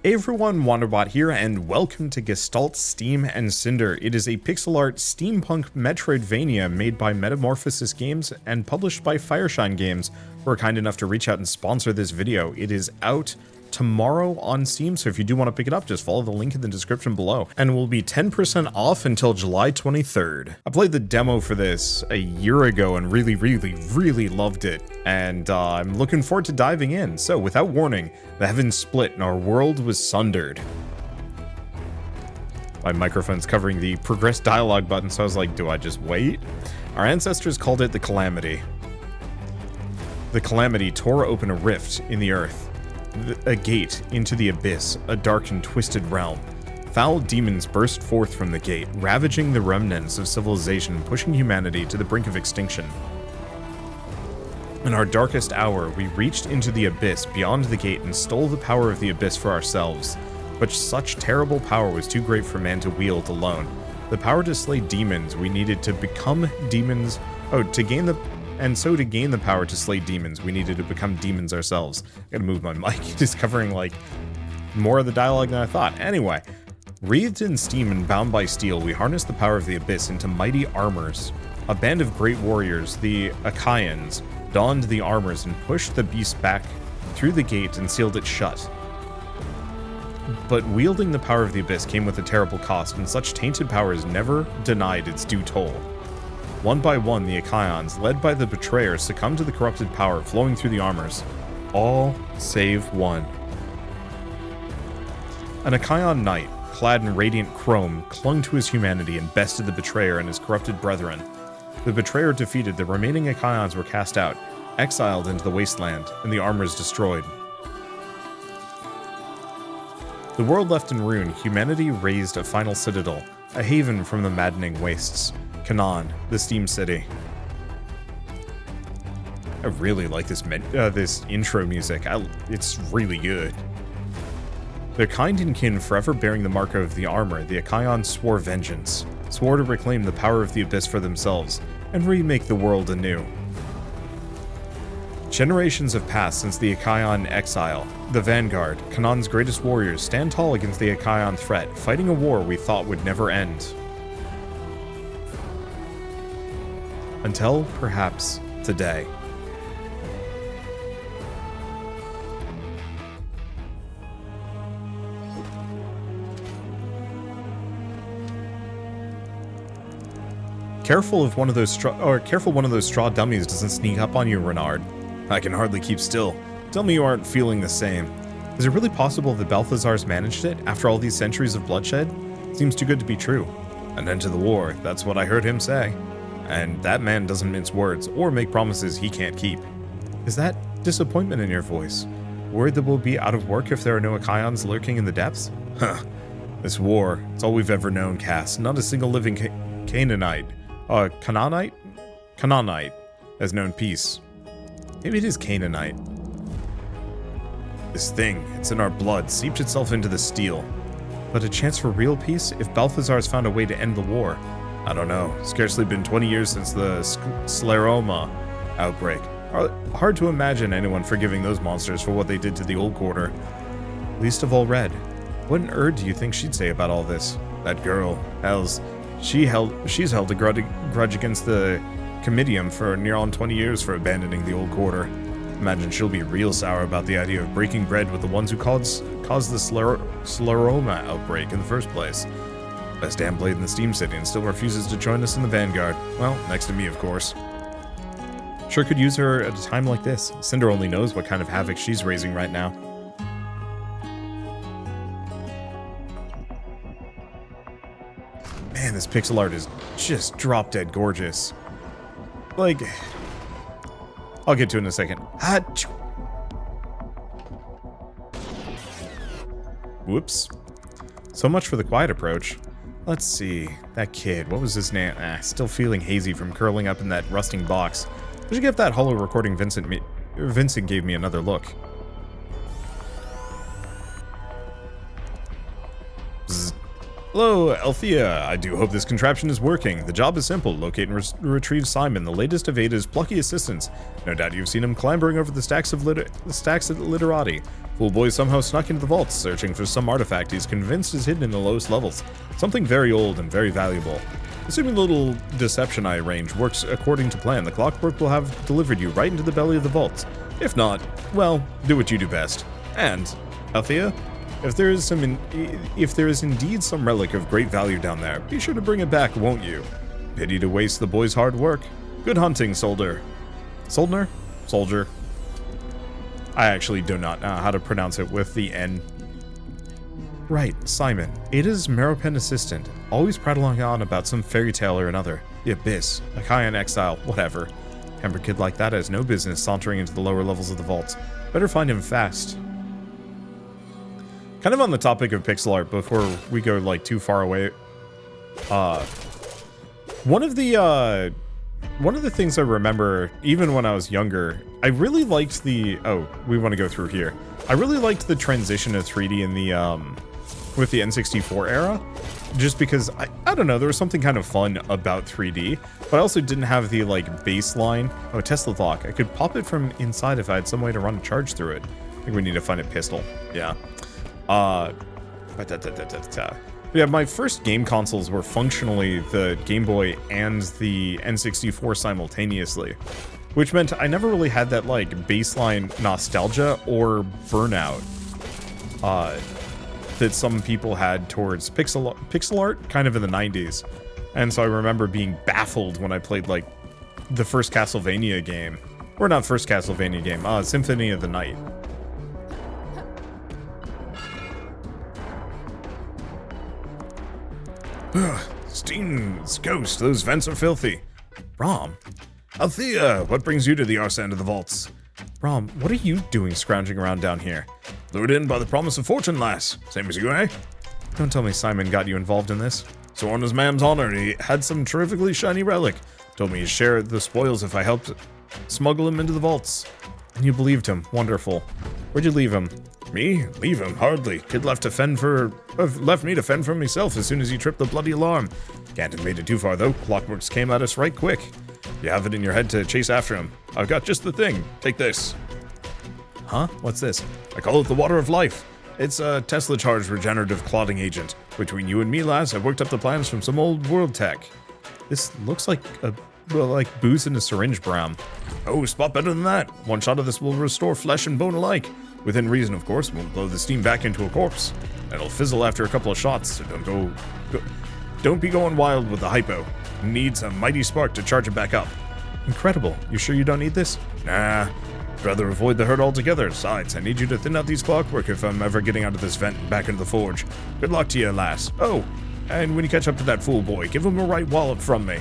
Hey everyone, Wanderbot here, and welcome to Gestalt, Steam, and Cinder. It is a pixel art steampunk Metroidvania made by Metamorphosis Games and published by Fireshine Games, who are kind enough to reach out and sponsor this video. It is out tomorrow on Steam, so if you do want to pick it up, just follow the link in the description below. And will be 10% off until July 23rd. I played the demo for this a year ago and really loved it. And I'm looking forward to diving in. So without warning, the heavens split and our world was sundered. My microphone's covering the progress dialogue button, so I was like, do I just wait? Our ancestors called it the Calamity. The Calamity tore open a rift in the earth. A gate into the abyss, a dark and twisted realm. Foul demons burst forth from the gate, ravaging the remnants of civilization, pushing humanity to the brink of extinction. In our darkest hour, we reached into the abyss beyond the gate and stole the power of the abyss for ourselves. But such terrible power was too great for man to wield alone. The power to slay demons, we needed to become demons. To gain the power to slay demons, we needed to become demons ourselves. I gotta move my mic. It's covering, like, more of the dialogue than I thought. Anyway, wreathed in steam and bound by steel, we harnessed the power of the abyss into mighty armors. A band of great warriors, the Aions, donned the armors and pushed the beast back through the gate and sealed it shut. But wielding the power of the abyss came with a terrible cost, and such tainted powers never denied its due toll. One by one, the Aions, led by the betrayer, succumbed to the corrupted power flowing through the armors. All save one. An Aion knight, clad in radiant chrome, clung to his humanity and bested the betrayer and his corrupted brethren. The betrayer defeated, the remaining Aions were cast out, exiled into the wasteland, and the armors destroyed. The world left in ruin, humanity raised a final citadel, a haven from the maddening wastes. Canaan, the Steam City. I really like this this intro music. It's really good. Their kind and kin forever bearing the mark of the armor, the Aion swore vengeance, swore to reclaim the power of the abyss for themselves, and remake the world anew. Generations have passed since the Aion exile. The Vanguard, Canaan's greatest warriors, stand tall against the Aion threat, fighting a war we thought would never end. Until, perhaps, today. Careful one of those straw dummies doesn't sneak up on you, Renard. I can hardly keep still. Tell me you aren't feeling the same. Is it really possible that Balthazar's managed it after all these centuries of bloodshed? Seems too good to be true. An end to the war, that's what I heard him say. And that man doesn't mince words or make promises he can't keep. Is that disappointment in your voice? Worried that we'll be out of work if there are no Aions lurking in the depths? Huh. This war, it's all we've ever known, Cass. Not a single living Canaanite has known peace. Maybe it is Canaanite. This thing, it's in our blood, seeped itself into the steel. But a chance for real peace if Balthazar's found a way to end the war? I don't know. Scarcely been 20 years since the scleroma outbreak. Hard to imagine anyone forgiving those monsters for what they did to the old quarter. Least of all Red. What on earth do you think she'd say about all this? That girl, she's held a grudge against the Comitium for near on 20 years for abandoning the old quarter. Imagine she'll be real sour about the idea of breaking bread with the ones who caused the scleroma outbreak in the first place. Best damn blade in the Steam City and still refuses to join us in the Vanguard. Well, next to me, of course. Sure could use her at a time like this. Cinder only knows what kind of havoc she's raising right now. Man, this pixel art is just drop-dead gorgeous. Like, I'll get to it in a second. Whoops. So much for the quiet approach. Let's see, that kid, what was his name? Still feeling hazy from curling up in that rusting box. I should give that hollow recording Vincent gave me another look. Bzz. Hello, Althea. I do hope this contraption is working. The job is simple. Locate and retrieve Simon, the latest of Ada's plucky assistants. No doubt you've seen him clambering over the stacks of literati. Fool boy somehow snuck into the vaults, searching for some artifact he's convinced is hidden in the lowest levels. Something very old and very valuable. Assuming the little deception I arranged works according to plan, the clockwork will have delivered you right into the belly of the vaults. If not, well, do what you do best. And, Althea, if there is indeed some relic of great value down there, be sure to bring it back, won't you? Pity to waste the boy's hard work. Good hunting, soldier. Soldner? Soldier. I actually do not know how to pronounce it with the N. Right, Simon. Ada's Meropen assistant, always prattling on about some fairy tale or another. The Abyss, a Aion exile, whatever. Hamper kid like that has no business sauntering into the lower levels of the vaults. Better find him fast. Kind of on the topic of pixel art before we go like too far away. One of the things I remember, even when I was younger, I really liked the, oh, we want to go through here. I really liked the transition to 3D in the, with the N64 era, just because, I don't know, there was something kind of fun about 3D, but I also didn't have the, like, baseline. Oh, Tesla lock. I could pop it from inside if I had some way to run a charge through it. I think we need to find a pistol. Yeah. Yeah, my first game consoles were functionally the Game Boy and the N64 simultaneously, which meant I never really had that, like, baseline nostalgia or burnout that some people had towards pixel art kind of in the 90s. And so I remember being baffled when I played, like, the first Castlevania game. Or not first Castlevania game, Symphony of the Night. Steam's ghost, those vents are filthy. Rom. Althea, what brings you to the arse end of the vaults? Rom, what are you doing scrounging around down here? Lured in by the promise of fortune, lass. Same as you, eh? Don't tell me Simon got you involved in this. Sworn his mam's honor, he had some terrifically shiny relic. Told me he'd share the spoils if I helped smuggle him into the vaults. And you believed him. Wonderful. Where'd you leave him? Me? Leave him? Hardly. Kid left me to fend for myself as soon as he tripped the bloody alarm. Can't have made it too far, though. Clockworks came at us right quick. You have it in your head to chase after him. I've got just the thing. Take this. Huh? What's this? I call it the Water of Life. It's a Tesla-charged regenerative clotting agent. Between you and me, lass, I've worked up the plans from some old world tech. This looks like like booze in a syringe brown. Oh, spot better than that. One shot of this will restore flesh and bone alike. Within reason, of course, we'll blow the steam back into a corpse. It'll fizzle after a couple of shots, so don't be going wild with the hypo. Needs a mighty spark to charge it back up. Incredible. You sure you don't need this? Nah. I'd rather avoid the hurt altogether. Besides, I need you to thin out these clockwork if I'm ever getting out of this vent and back into the forge. Good luck to you, lass. Oh, and when you catch up to that fool boy, give him a right wallet from me.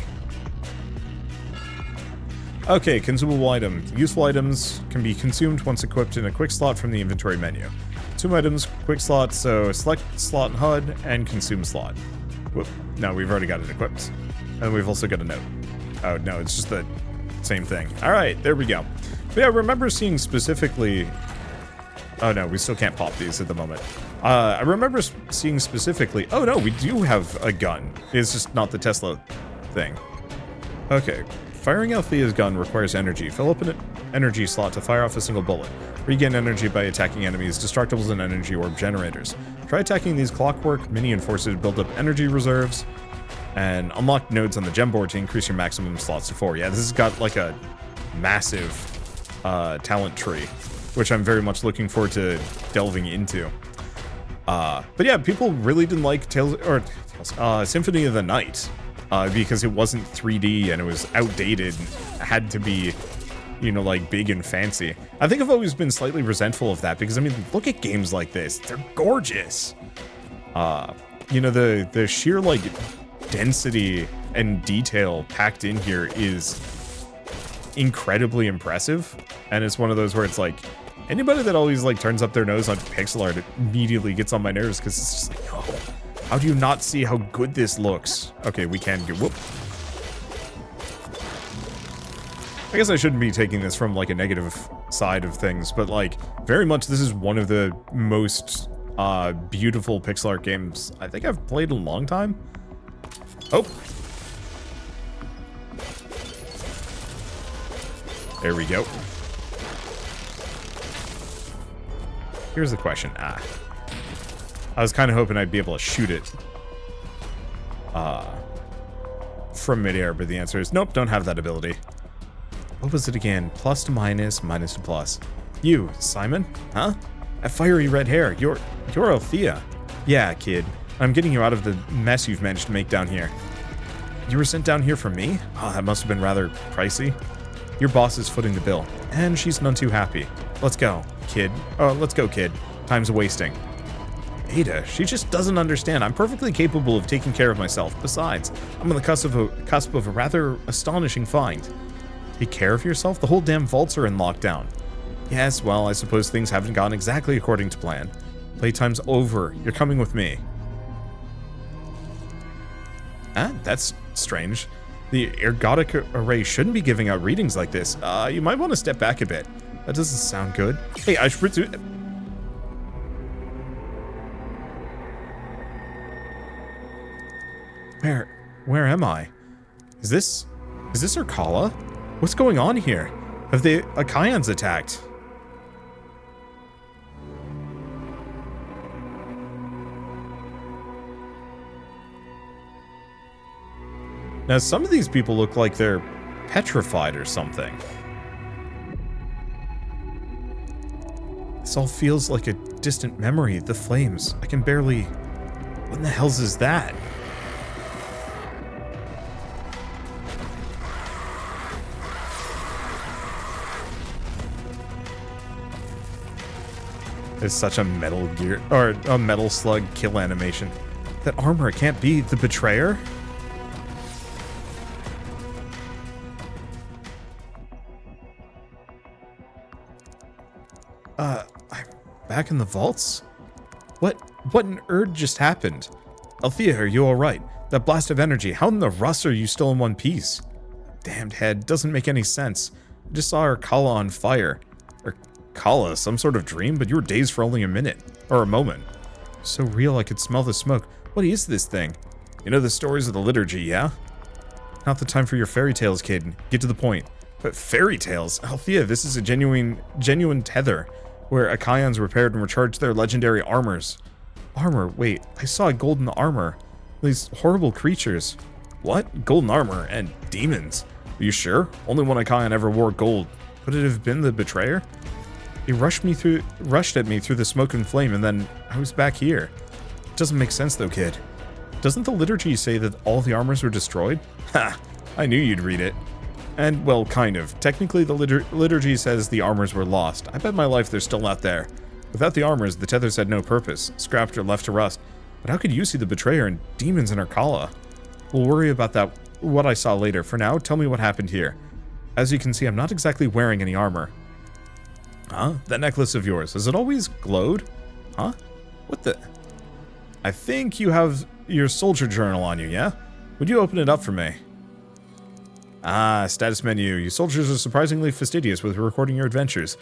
Okay, consumable item. Useful items can be consumed once equipped in a quick slot from the inventory menu. Consume items, quick slot, so select slot in HUD and consume slot. Whoop. No, we've already got it equipped. And we've also got a note. Oh, no, it's just the same thing. All right, there we go. But yeah, I remember seeing specifically... Oh, no, we still can't pop these at the moment. I remember seeing specifically... Oh, no, we do have a gun. It's just not the Tesla thing. Okay. Firing Althea's gun requires energy. Fill up an energy slot to fire off a single bullet. Regain energy by attacking enemies, destructibles, and energy orb generators. Try attacking these clockwork minion forces to build up energy reserves, and unlock nodes on the gem board to increase your maximum slots to 4. Yeah, this has got like a massive talent tree, which I'm very much looking forward to delving into. But yeah, people really didn't like Symphony of the Night. Because it wasn't 3D and it was outdated and had to be, you know, like big and fancy. I think I've always been slightly resentful of that because, I mean, look at games like this. They're gorgeous. You know, the sheer, like, density and detail packed in here is incredibly impressive. And it's one of those where it's like, anybody that always, like, turns up their nose on pixel art immediately gets on my nerves because it's just like, oh. How do you not see how good this looks? Okay, we can go, whoop. I guess I shouldn't be taking this from, like, a negative side of things, but, like, very much this is one of the most, beautiful pixel art games I think I've played in a long time. Oh. There we go. Here's the question. I was kind of hoping I'd be able to shoot it from midair, but the answer is nope, don't have that ability. What was it again? Plus to minus, minus to plus. You, Simon? Huh? That fiery red hair. You're Althea. Yeah, kid. I'm getting you out of the mess you've managed to make down here. You were sent down here for me? Oh, that must have been rather pricey. Your boss is footing the bill, and she's none too happy. Let's go, kid. Oh, let's go, kid. Time's wasting. Ada, she just doesn't understand. I'm perfectly capable of taking care of myself. Besides, I'm on the cusp of a rather astonishing find. Take care of yourself? The whole damn vaults are in lockdown. Yes, well, I suppose things haven't gone exactly according to plan. Playtime's over. You're coming with me. Ah, that's strange. The ergodic array shouldn't be giving out readings like this. You might want to step back a bit. That doesn't sound good. Hey, I should... Where am I? Is this Urkala? What's going on here? Have the Aions attacked? Now, some of these people look like they're petrified or something. This all feels like a distant memory. The flames. I can barely... What in the hell's is that? It's such a Metal Gear, or a Metal Slug kill animation. That armor, it can't be the betrayer? I'm back in the vaults? What on earth just happened? Althea, are you alright? That blast of energy, how in the rust are you still in one piece? Damned head, doesn't make any sense. I just saw Urkala on fire. Urkala, some sort of dream, but you were dazed for only a minute. Or a moment. So real I could smell the smoke. What is this thing? You know the stories of the liturgy, yeah? Not the time for your fairy tales, kid. Get to the point. But fairy tales? Althea, this is a genuine tether, where Aions repaired and recharged their legendary armors. Armor? Wait, I saw a golden armor. These horrible creatures. What? Golden armor? And demons? Are you sure? Only one Aion ever wore gold. Could it have been the betrayer? He rushed at me through the smoke and flame, and then I was back here. It doesn't make sense though, kid. Doesn't the liturgy say that all the armors were destroyed? Ha! I knew you'd read it. And, well, kind of. Technically, the liturgy says the armors were lost. I bet my life they're still out there. Without the armors, the tethers had no purpose, scrapped or left to rust. But how could you see the betrayer and demons in Urkala? We'll worry about that, what I saw later. For now, tell me what happened here. As you can see, I'm not exactly wearing any armor. Huh? That necklace of yours, has it always glowed? Huh? What the... I think you have your soldier journal on you, yeah? Would you open it up for me? Ah, status menu. You soldiers are surprisingly fastidious with recording your adventures.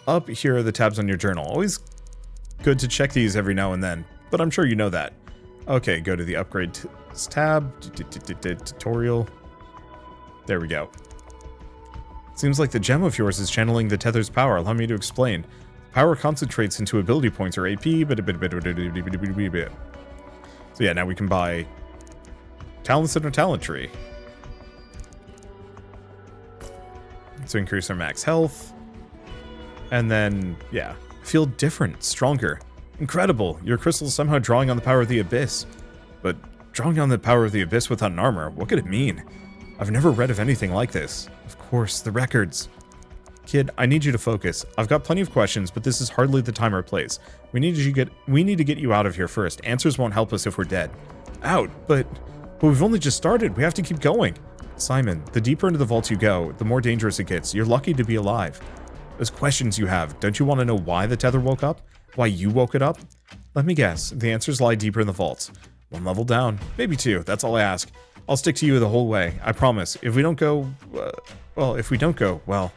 Up here are the tabs on your journal. Always good to check these every now and then, but I'm sure you know that. Okay, go to the upgrade tab, tutorial. There we go. Seems like the gem of yours is channeling the tether's power. Allow me to explain. Power concentrates into ability points or AP, So yeah, now we can buy talents in a talent tree. To increase our max health. And then, yeah. Feel different, stronger. Incredible. Your crystal is somehow drawing on the power of the abyss. But drawing on the power of the abyss without an armor, what could it mean? I've never read of anything like this. Of course, the records. Kid, I need you to focus. I've got plenty of questions, but this is hardly the time or place. We need to get you out of here first. Answers won't help us if we're dead. Out? But we've only just started. We have to keep going. Simon, the deeper into the vaults you go, the more dangerous it gets. You're lucky to be alive. Those questions you have, don't you want to know why the tether woke up? Why you woke it up? Let me guess, the answers lie deeper in the vaults. One level down, maybe two, that's all I ask. I'll stick to you the whole way, I promise. If we don't go, well,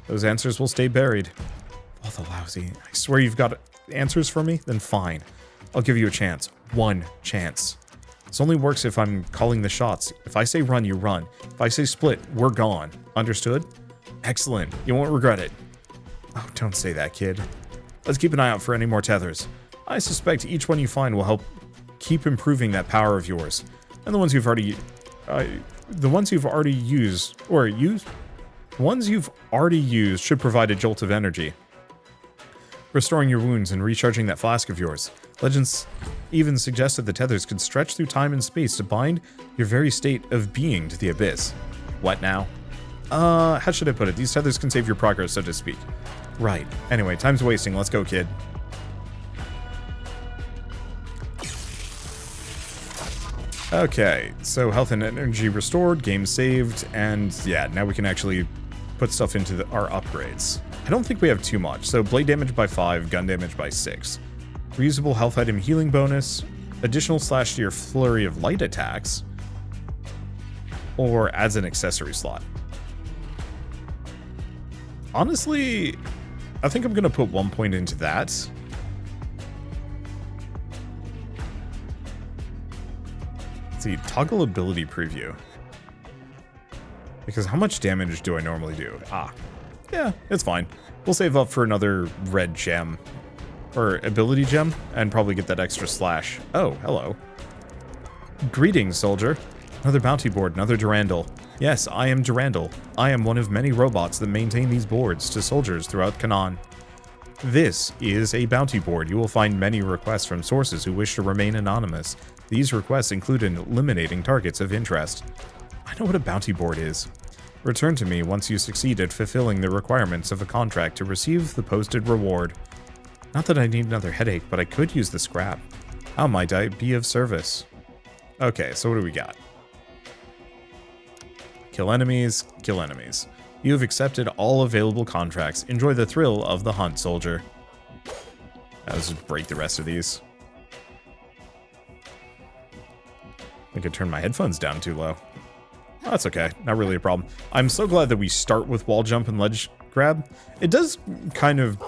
those answers will stay buried. Oh, the lousy. I swear you've got answers for me, then fine. I'll give you a chance. One chance. This only works if I'm calling the shots. If I say run, you run. If I say split, we're gone. Understood? Excellent. You won't regret it. Oh, don't say that, kid. Let's keep an eye out for any more tethers. I suspect each one you find will help keep improving that power of yours. And the ones you've already used should provide a jolt of energy, restoring your wounds and recharging that flask of yours. Legends even suggested the tethers could stretch through time and space to bind your very state of being to the abyss. What now? How should I put it? These tethers can save your progress, so to speak. Right. Anyway, time's wasting. Let's go, kid. Okay, so health and energy restored, game saved, and yeah, now we can actually put stuff into our upgrades. I don't think we have too much. So blade damage by 5, gun damage by 6. Reusable health item healing bonus, additional slash to your flurry of light attacks, or adds an accessory slot. Honestly, I think I'm going to put 1 point into that. Let's see, toggle ability preview. Because how much damage do I normally do? Yeah, it's fine. We'll save up for another red gem. Or ability gem, and probably get that extra slash. Oh, hello. Greetings, soldier. Another bounty board, another Durandal. Yes, I am Durandal. I am one of many robots that maintain these boards to soldiers throughout Canaan. This is a bounty board. You will find many requests from sources who wish to remain anonymous. These requests include eliminating targets of interest. I know what a bounty board is. Return to me once you succeed at fulfilling the requirements of a contract to receive the posted reward. Not that I need another headache, but I could use the scrap. How might I be of service? Okay, so what do we got? Kill enemies, kill enemies. You have accepted all available contracts. Enjoy the thrill of the hunt, soldier. Let's just break the rest of these. I could turn my headphones down too low. Oh, that's okay. Not really a problem. I'm so glad that we start with wall jump and ledge grab. It does kind of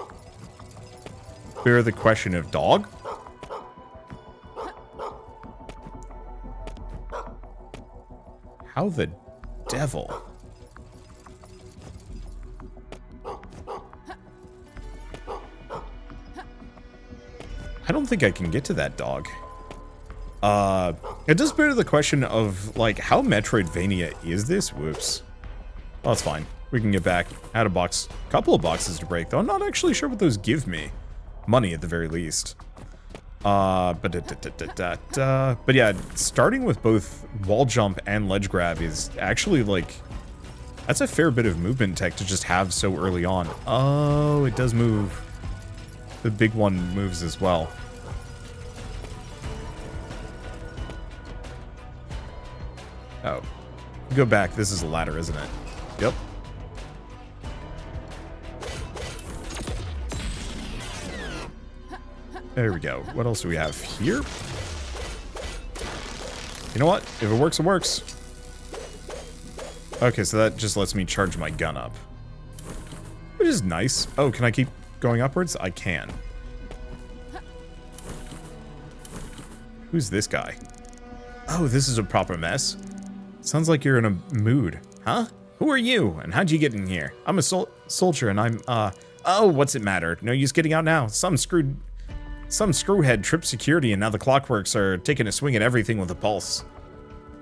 bear the question of dog. How the devil? I don't think I can get to that dog. It does bear the question of, like, how Metroidvania is this? Whoops. Well, that's fine. We can get back. Had a box. Couple of boxes to break, though. I'm not actually sure what those give me. Money, at the very least. But yeah, starting with both wall jump and ledge grab is actually, like, that's a fair bit of movement tech to just have so early on. Oh, it does move. The big one moves as well. Oh. Go back. This is a ladder, isn't it? Yep. There we go. What else do we have here? You know what? If it works, it works. Okay, so that just lets me charge my gun up. Which is nice. Oh, can I keep going upwards? I can. Who's this guy? Oh, this is a proper mess. Sounds like you're in a mood. Huh? Who are you? And how'd you get in here? I'm a soldier and I'm, oh, what's it matter? No use getting out now. Some screwhead tripped security and now the clockworks are taking a swing at everything with a pulse.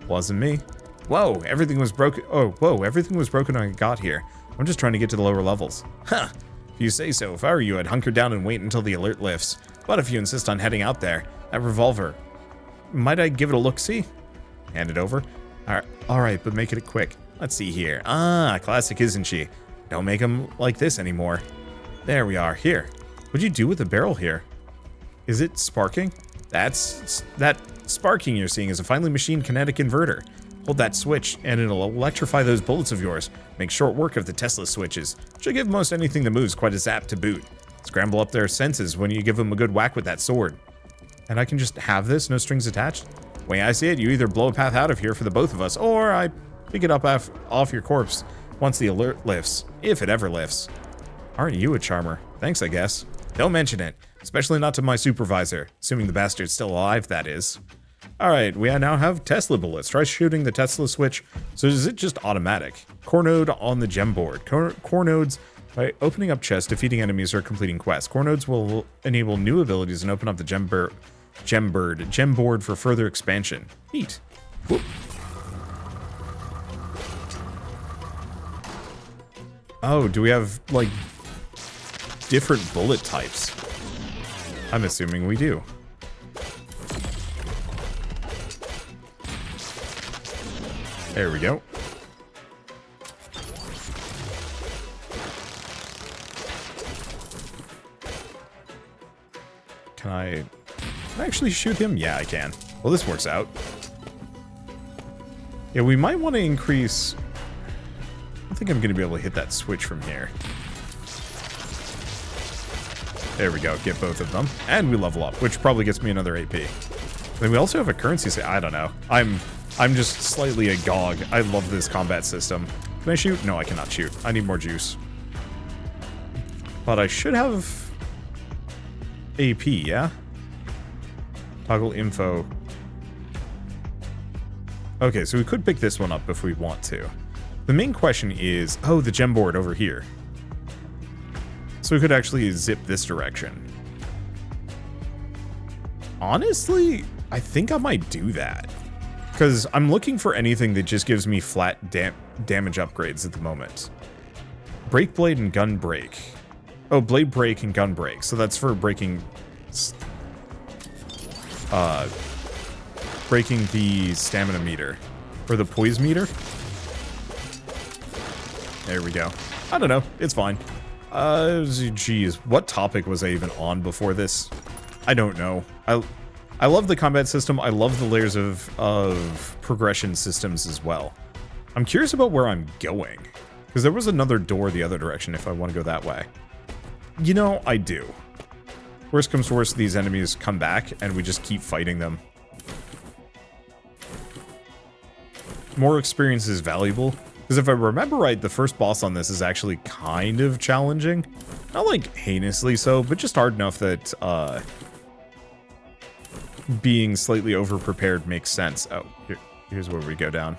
Wasn't me. Whoa, everything was broken. Oh, whoa, everything was broken when I got here. I'm just trying to get to the lower levels. Huh. If you say so. If I were you, I'd hunker down and wait until the alert lifts. But if you insist on heading out there, that revolver. Might I give it a look-see? Hand it over. Alright, but make it quick. Let's see here. Ah, classic, isn't she? Don't make them like this anymore. There we are. Here. What'd you do with the barrel here? Is it sparking? That sparking you're seeing is a finely machined kinetic inverter. Hold that switch, and it'll electrify those bullets of yours. Make short work of the Tesla switches. Should give most anything that moves quite a zap to boot. Scramble up their senses when you give them a good whack with that sword. And I can just have this, no strings attached? Way I see it, you either blow a path out of here for the both of us, or I pick it up off your corpse once the alert lifts. If it ever lifts. Aren't you a charmer? Thanks, I guess. Don't mention it. Especially not to my supervisor. Assuming the bastard's still alive, that is. Alright, we now have Tesla bullets. Try shooting the Tesla switch. So is it just automatic? Core node on the gem board. Core nodes, by opening up chests, defeating enemies, or completing quests. Core nodes will enable new abilities and open up the gem board for further expansion. Neat. Whoop. Oh, do we have, like, different bullet types? I'm assuming we do. There we go. Can I actually shoot him? Yeah, I can. Well, this works out. Yeah, we might want to increase... I don't think I'm going to be able to hit that switch from here. There we go. Get both of them. And we level up, which probably gets me another AP. Then we also have a currency... I don't know. I'm just slightly agog. I love this combat system. Can I shoot? No, I cannot shoot. I need more juice. But I should have AP, yeah? Toggle info. Okay, so we could pick this one up if we want to. The main question is... Oh, the gem board over here. So we could actually zip this direction. Honestly, I think I might do that. Because I'm looking for anything that just gives me flat damage upgrades at the moment. Break blade and gun break. Oh, blade break and gun break. So that's for breaking... breaking the stamina meter. Or the poise meter. There we go. I don't know. It's fine. Geez. What topic was I even on before this? I don't know. I love the combat system. I love the layers of progression systems as well. I'm curious about where I'm going. Because there was another door the other direction if I want to go that way. You know, I do. Worst comes to worst, these enemies come back and we just keep fighting them. More experience is valuable. Because if I remember right, the first boss on this is actually kind of challenging. Not like heinously so, but just hard enough that being slightly over-prepared makes sense. Oh, here's where we go down.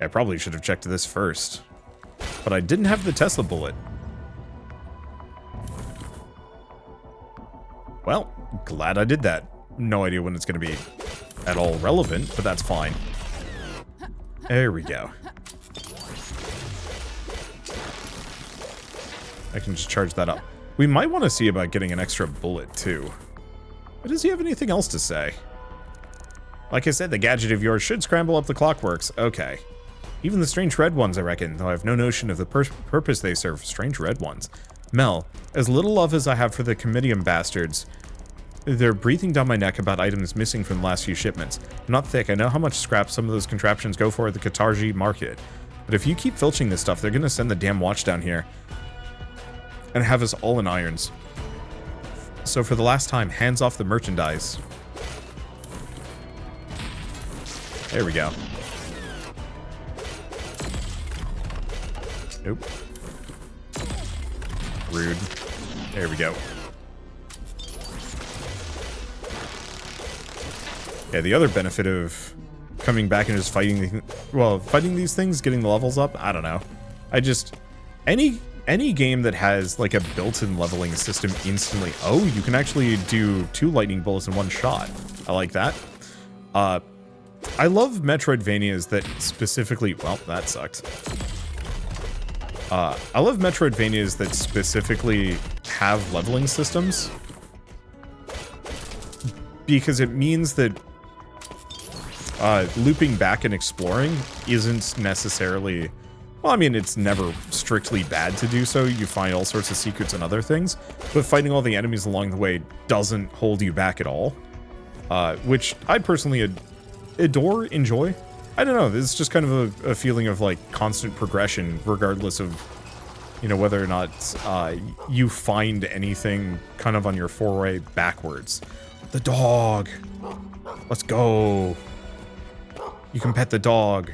I probably should have checked this first. But I didn't have the Tesla bullet. Well, glad I did that. No idea when it's going to be at all relevant, but that's fine. There we go. I can just charge that up. We might want to see about getting an extra bullet, too. But does he have anything else to say? Like I said, the gadget of yours should scramble up the clockworks. Okay. Even the strange red ones, I reckon, though I have no notion of the purpose they serve. Strange red ones. Mel, as little love as I have for the comitium bastards, they're breathing down my neck about items missing from the last few shipments. I'm not thick. I know how much scrap some of those contraptions go for at the Katarji market. But if you keep filching this stuff, they're gonna send the damn watch down here and have us all in irons. So for the last time, hands off the merchandise. There we go. Nope. Rude. There we go. Yeah, the other benefit of coming back and just fighting these things, getting the levels up, I don't know. I just... Any game that has, like, a built-in leveling system instantly... Oh, you can actually do 2 lightning bullets in one shot. I like that. I love Metroidvanias that specifically... Well, that sucked. I love Metroidvanias that specifically have leveling systems. Because it means that looping back and exploring isn't necessarily... Well, I mean, it's never strictly bad to do so. You find all sorts of secrets and other things. But fighting all the enemies along the way doesn't hold you back at all. Which I personally enjoy. I don't know, it's just kind of a feeling of, like, constant progression, regardless of, you know, whether or not you find anything kind of on your foray backwards. The dog! Let's go! You can pet the dog.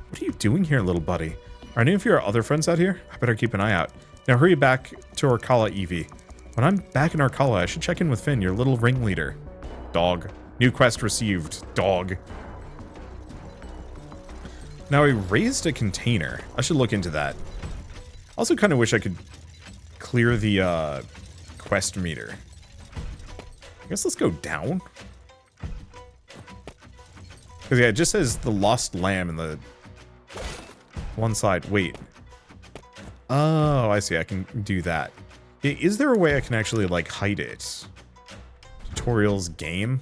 What are you doing here, little buddy? Are any of your other friends out here? I better keep an eye out. Now hurry back to Arcala, Evie. When I'm back in Arcala, I should check in with Finn, your little ringleader. Dog. New quest received. Dog. Now I raised a container. I should look into that. Also kind of wish I could clear the quest meter. I guess let's go down. Because yeah, it just says the lost lamb in the one side. Wait. Oh, I see. I can do that. Is there a way I can actually, like, hide it? Tutorials game?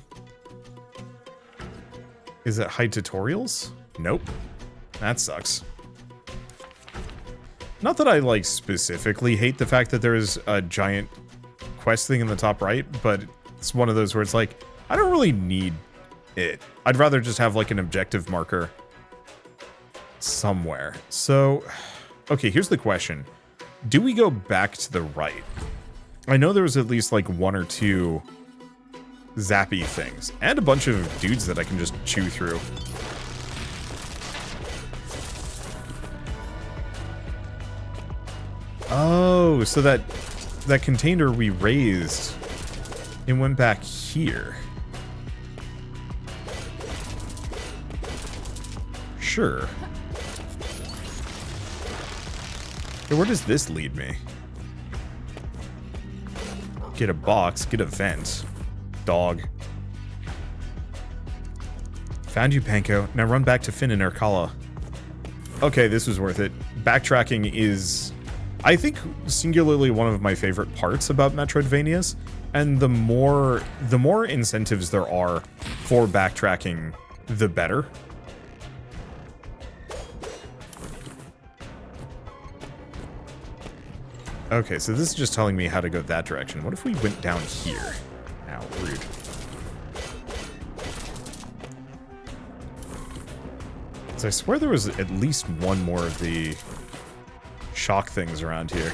Is it hide tutorials? Nope. That sucks. Not that I, like, specifically hate the fact that there is a giant quest thing in the top right, but it's one of those where it's like, I don't really need it. I'd rather just have, like, an objective marker somewhere. So, okay, here's the question. Do we go back to the right? I know there was at least, like, one or two zappy things, and a bunch of dudes that I can just chew through. Oh, so that container we raised, it went back here. Sure. Okay, where does this lead me? Get a box, get a vent. Dog. Found you, Panko. Now run back to Finn and Arcala. Okay, this was worth it. Backtracking is, I think, singularly one of my favorite parts about Metroidvanias. And the more incentives there are for backtracking, the better. Okay, so this is just telling me how to go that direction. What if we went down here? Ow, rude. So I swear there was at least one more of the shock things around here.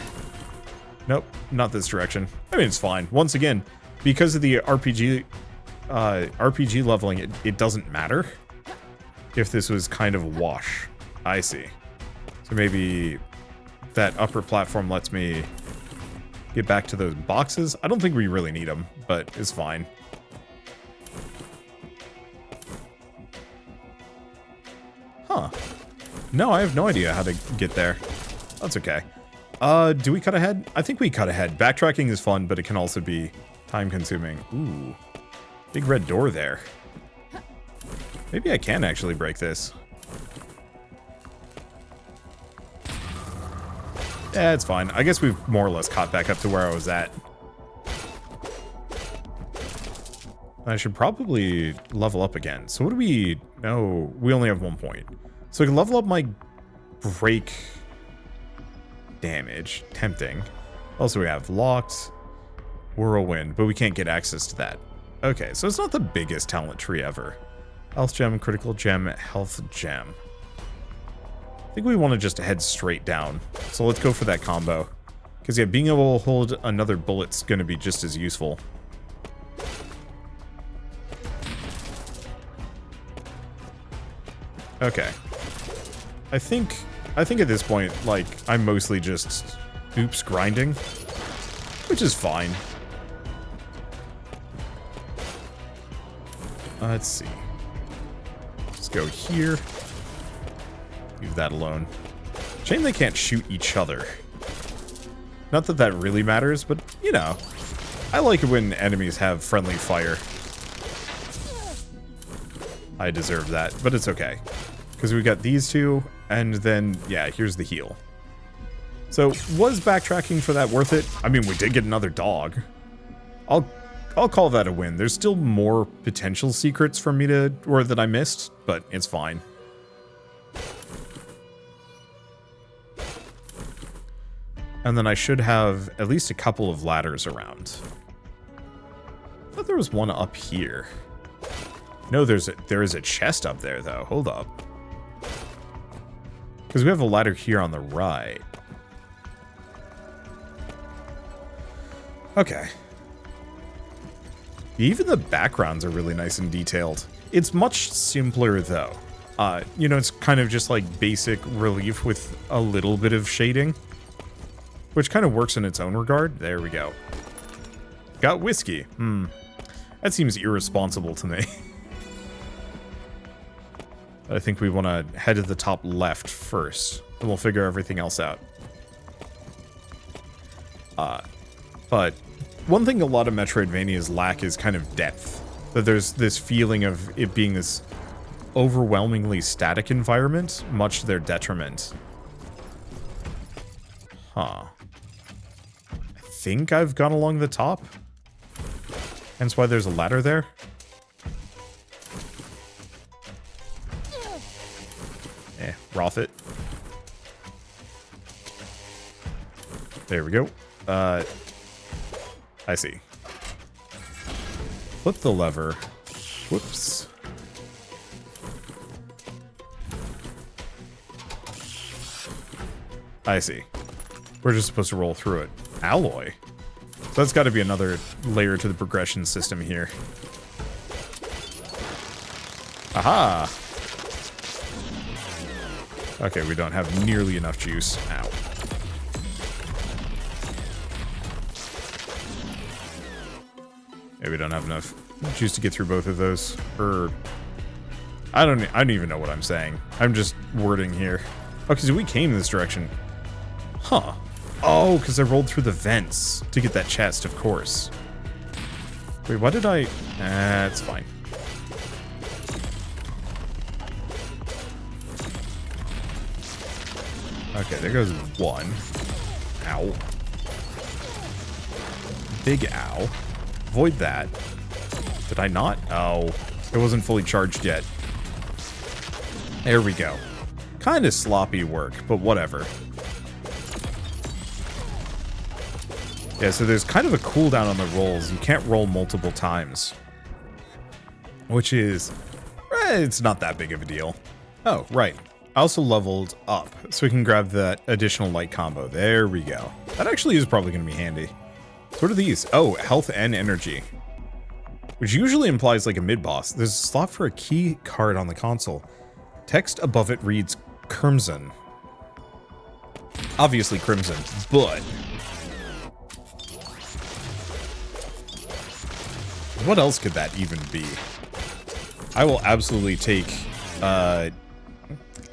Nope, not this direction. I mean, it's fine. Once again, because of the RPG leveling, it doesn't matter if this was kind of a wash. I see. So maybe that upper platform lets me get back to those boxes. I don't think we really need them, but it's fine. Huh. No, I have no idea how to get there. That's okay. Do we cut ahead? I think we cut ahead. Backtracking is fun, but it can also be time-consuming. Ooh. Big red door there. Maybe I can actually break this. Yeah, it's fine. I guess we've more or less caught back up to where I was at. I should probably level up again. So what do we... No, we only have 1 point. So I can level up my break damage. Tempting. Also, we have locked, whirlwind, but we can't get access to that. Okay, so it's not the biggest talent tree ever. Health gem, critical gem, health gem. I think we want to just head straight down. So let's go for that combo. Because yeah, being able to hold another bullet's going to be just as useful. Okay. I think at this point, like, I'm mostly just oops grinding, which is fine. Let's see. Let's go here. Leave that alone. Shame they can't shoot each other. Not that that really matters, but, you know. I like it when enemies have friendly fire. I deserve that, but it's okay. Because we got these two, and then, yeah, here's the heal. So, was backtracking for that worth it? I mean, we did get another dog. I'll call that a win. There's still more potential secrets for me to, or that I missed, but it's fine. And then I should have at least a couple of ladders around. I thought there was one up here. No, there is a chest up there, though. Hold up. Because we have a ladder here on the right. Okay. Even the backgrounds are really nice and detailed. It's much simpler, though. You know, it's kind of just like basic relief with a little bit of shading, which kind of works in its own regard. There we go. Got whiskey. That seems irresponsible to me. I think we want to head to the top left first, and we'll figure everything else out. But one thing a lot of Metroidvanias lack is kind of depth. That there's this feeling of it being this overwhelmingly static environment, much to their detriment. Huh. I think I've gone along the top. Hence why there's a ladder there. Roth it. There we go. I see. Flip the lever. Whoops. I see. We're just supposed to roll through it. Alloy. So that's got to be another layer to the progression system here. Aha! Okay, we don't have nearly enough juice. Ow. Yeah, we don't have enough juice to get through both of those. Or I don't even know what I'm saying. I'm just wording here. Oh, because we came this direction. Huh. Oh, because I rolled through the vents to get that chest, of course. Wait, what did I... It's fine. Okay, there goes one. Ow. Big ow. Avoid that. Did I not? Oh, it wasn't fully charged yet. There we go. Kind of sloppy work, but whatever. Yeah, so there's kind of a cooldown on the rolls. You can't roll multiple times. Which is... it's not that big of a deal. Oh, right. I also leveled up, so we can grab that additional light combo. There we go. That actually is probably going to be handy. So what are these? Oh, health and energy. Which usually implies like a mid-boss. There's a slot for a key card on the console. Text above it reads Crimson. Obviously Crimson, but... what else could that even be? I will absolutely take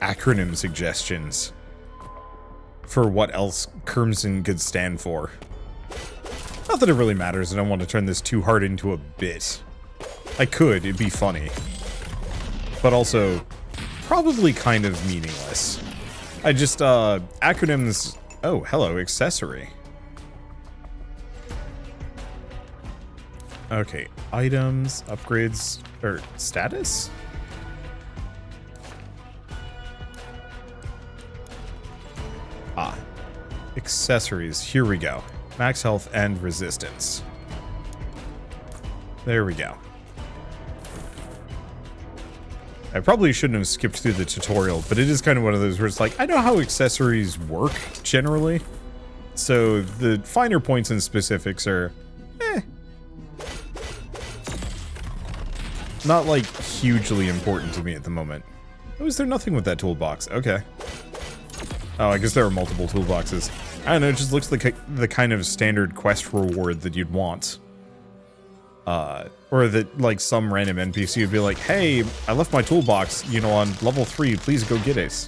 acronym suggestions for what else Crimson could stand for. Not that it really matters. I don't want to turn this too hard into a bit. I could, it'd be funny. But also, probably kind of meaningless. I just, acronyms... Oh, hello, accessory. Okay, items, upgrades, or status? Ah, accessories, here we go. Max health and resistance. There we go. I probably shouldn't have skipped through the tutorial, but it is kind of one of those where it's like, I know how accessories work, generally. So the finer points and specifics are, not, like, hugely important to me at the moment. Oh, is there nothing with that toolbox? Okay. Oh, I guess there are multiple toolboxes. I don't know, it just looks like the kind of standard quest reward that you'd want. Or that, like, some random NPC would be like, hey, I left my toolbox, you know, on level 3, please go get it.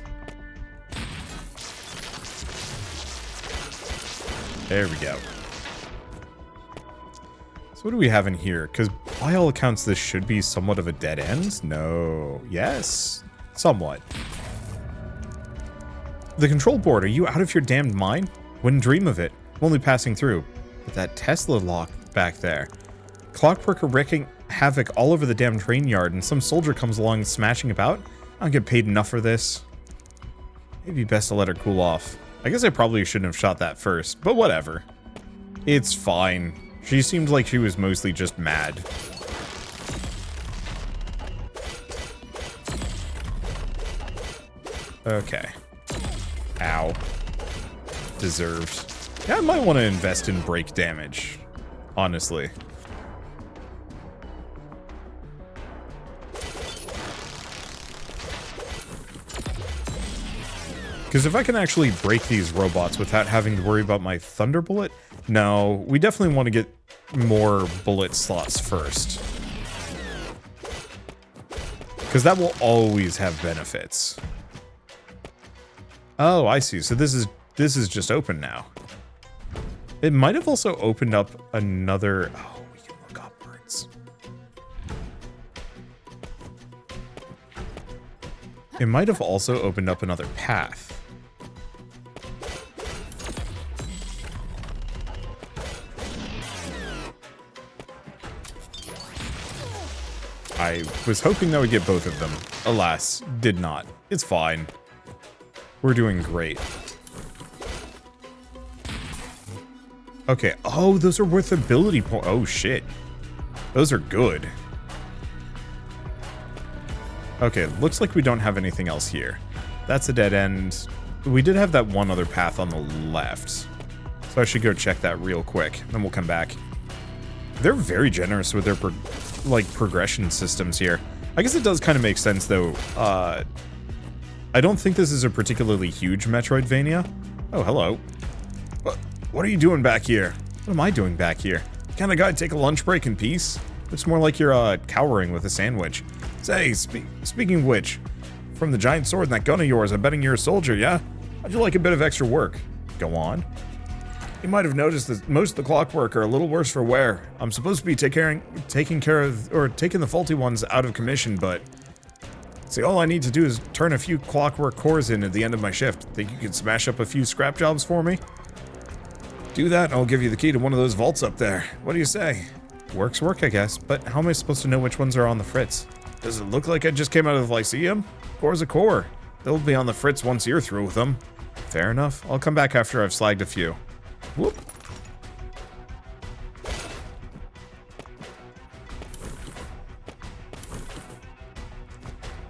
There we go. So what do we have in here? Because by all accounts, this should be somewhat of a dead end. No. Yes. Somewhat. The control board. Are you out of your damned mind? Wouldn't dream of it. I'm only passing through. But that Tesla lock back there. Clockwork are wreaking havoc all over the damn train yard, and some soldier comes along smashing about? I don't get paid enough for this. Maybe best to let her cool off. I guess I probably shouldn't have shot that first, but whatever. It's fine. She seemed like she was mostly just mad. Okay. Ow. Deserved. Yeah, I might want to invest in break damage. Honestly. Because if I can actually break these robots without having to worry about my thunder bullet, no, we definitely want to get more bullet slots first. Because that will always have benefits. Oh, I see. So this is just open now. It might have also opened up another... Oh, we can look upwards. It might have also opened up another path. I was hoping that would get both of them. Alas, did not. It's fine. We're doing great. Okay. Oh, those are worth ability points. Oh, shit. Those are good. Okay, looks like we don't have anything else here. That's a dead end. We did have that one other path on the left. So I should go check that real quick. Then we'll come back. They're very generous with their progression systems here. I guess it does kind of make sense, though. I don't think this is a particularly huge Metroidvania. Oh, hello. What are you doing back here? What am I doing back here? Kind of guy take a lunch break in peace? Looks more like you're cowering with a sandwich. Say, speaking of which, from the giant sword and that gun of yours, I'm betting you're a soldier, yeah? How'd you like a bit of extra work? Go on. You might have noticed that most of the clockwork are a little worse for wear. I'm supposed to be taking the faulty ones out of commission, but see, all I need to do is turn a few clockwork cores in at the end of my shift. Think you could smash up a few scrap jobs for me? Do that, and I'll give you the key to one of those vaults up there. What do you say? Work's work, I guess, but how am I supposed to know which ones are on the fritz? Does it look like I just came out of the Lyceum? Core's a core. They'll be on the fritz once you're through with them. Fair enough. I'll come back after I've slagged a few. Whoop.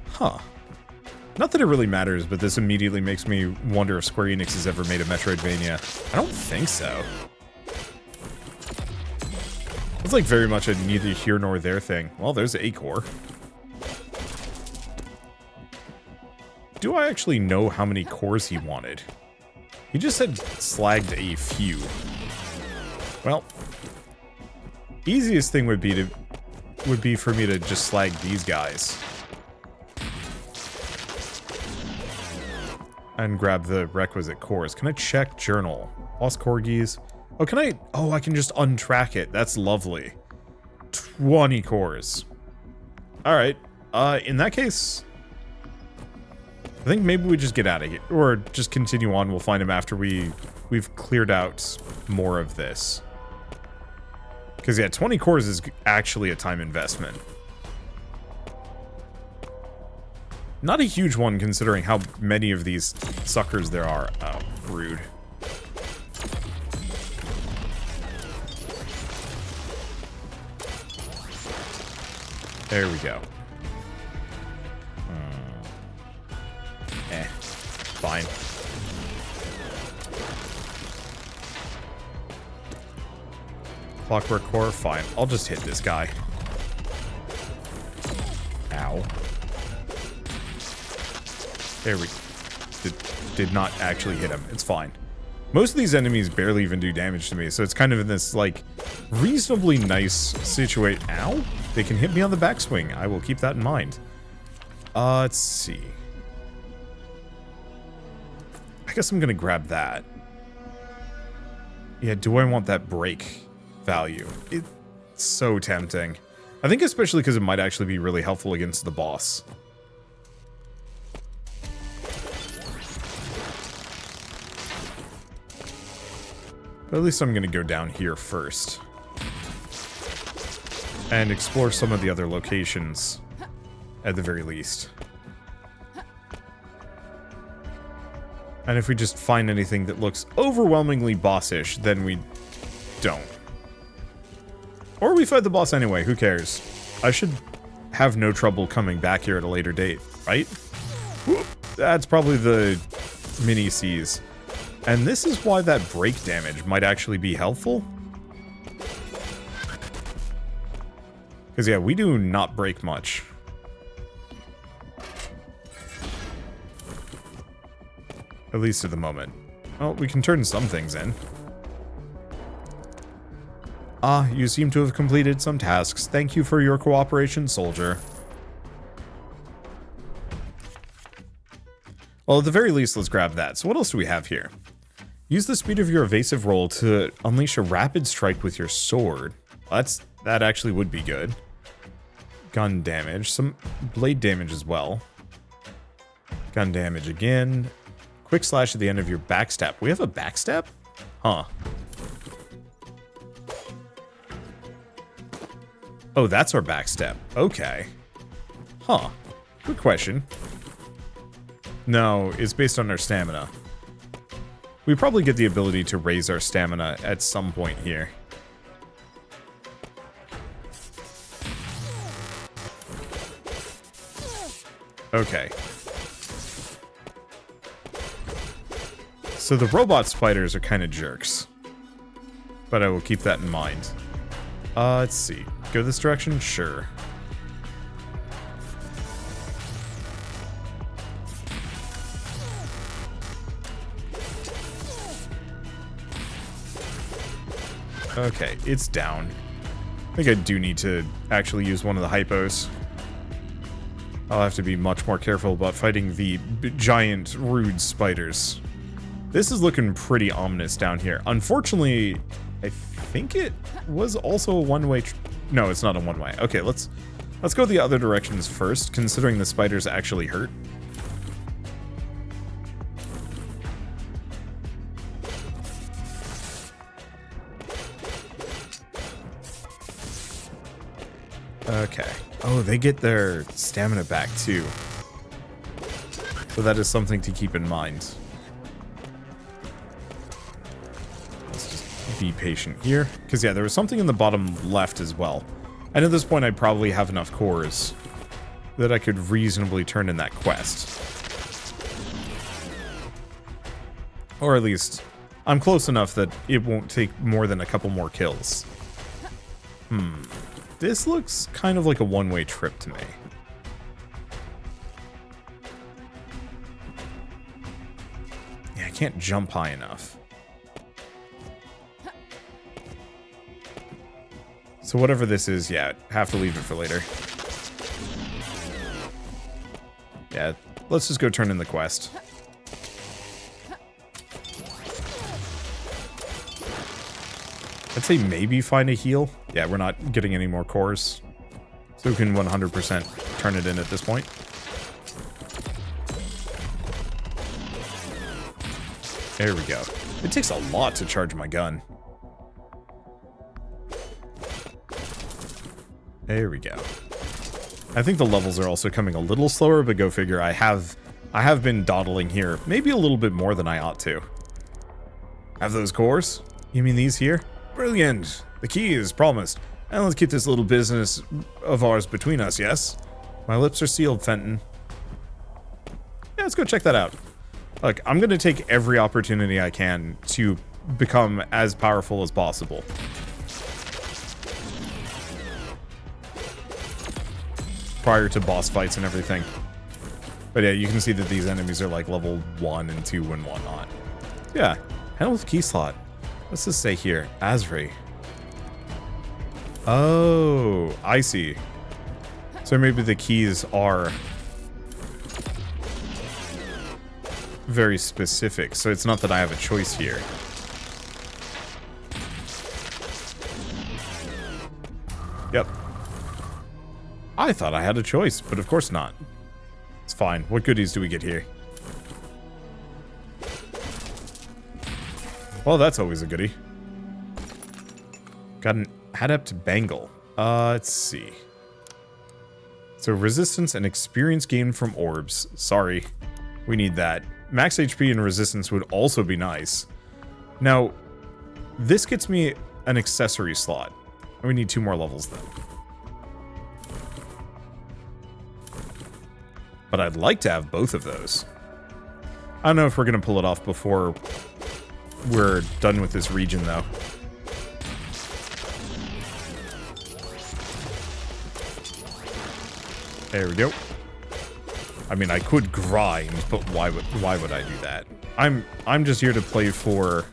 Huh. Not that it really matters, but this immediately makes me wonder if Square Enix has ever made a Metroidvania. I don't think so. It's like very much a neither here nor there thing. Well, there's a core. Do I actually know how many cores he wanted? He just said slagged a few. Well, easiest thing would be for me to just slag these guys. And grab the requisite cores. Can I check journal? Lost corgis. Oh, can I? Oh, I can just untrack it. That's lovely. 20 cores. Alright. In that case, I think maybe we just get out of here. Or just continue on. We'll find him after we've cleared out more of this. Because, yeah, 20 cores is actually a time investment. Not a huge one, considering how many of these suckers there are. Oh, rude. There we go. Fine. Clockwork core, fine. I'll just hit this guy. Ow. There we did not actually hit him. It's fine. Most of these enemies barely even do damage to me, so it's kind of in this, like, reasonably nice situation. Ow! They can hit me on the backswing. I will keep that in mind. Let's see. I guess I'm gonna grab that. Yeah, do I want that break value? It's so tempting. I think especially because it might actually be really helpful against the boss. But at least I'm gonna go down here first. And explore some of the other locations, at the very least. And if we just find anything that looks overwhelmingly bossish, then we don't. Or we fight the boss anyway, who cares? I should have no trouble coming back here at a later date, right? Whoop. That's probably the mini C's. And this is why that break damage might actually be helpful. Because, yeah, we do not break much. At least at the moment. Well, we can turn some things in. Ah, you seem to have completed some tasks. Thank you for your cooperation, soldier. Well, at the very least, let's grab that. So what else do we have here? Use the speed of your evasive roll to unleash a rapid strike with your sword. That actually would be good. Gun damage, some blade damage as well. Gun damage again. Quick slash at the end of your backstab. We have a backstab? Huh. Oh, that's our backstab. Okay. Huh. Good question. No, it's based on our stamina. We probably get the ability to raise our stamina at some point here. Okay. So the robot spiders are kind of jerks. But I will keep that in mind. Let's see. Go this direction? Sure. Okay, it's down. I think I do need to actually use one of the hypos. I'll have to be much more careful about fighting the giant, rude spiders. This is looking pretty ominous down here. Unfortunately, I think it was also a one-way... No, it's not a one-way. Okay, let's go the other directions first, considering the spiders actually hurt. Okay. Oh, they get their stamina back too. So that is something to keep in mind. Let's just be patient here. Because yeah, there was something in the bottom left as well. And at this point I probably have enough cores that I could reasonably turn in that quest. Or at least, I'm close enough that it won't take more than a couple more kills. This looks kind of like a one-way trip to me. Yeah, I can't jump high enough. So whatever this is, yeah, have to leave it for later. Yeah, let's just go turn in the quest. I'd say maybe find a heal. Yeah, we're not getting any more cores. So we can 100% turn it in at this point. There we go. It takes a lot to charge my gun. There we go. I think the levels are also coming a little slower, but go figure. I have been dawdling here maybe a little bit more than I ought to. Have those cores? You mean these here? Brilliant! The key is promised. And let's keep this little business of ours between us, yes? My lips are sealed, Fenton. Yeah, let's go check that out. Look, I'm gonna take every opportunity I can to become as powerful as possible. Prior to boss fights and everything. But yeah, you can see that these enemies are like level 1 and 2 and whatnot. Yeah, handle with key slot. What's this say here? Asri. Oh, I see. So maybe the keys are very specific. So it's not that I have a choice here. Yep. I thought I had a choice, but of course not. It's fine. What goodies do we get here? Well, that's always a goodie. Got an adept bangle. Let's see. So resistance and experience gained from orbs. Sorry, we need that. Max HP and resistance would also be nice. Now, this gets me an accessory slot. We need 2 more levels then. But I'd like to have both of those. I don't know if we're going to pull it off before we're done with this region, though. There we go. I mean, I could grind, but why would I do that? I'm just here to play for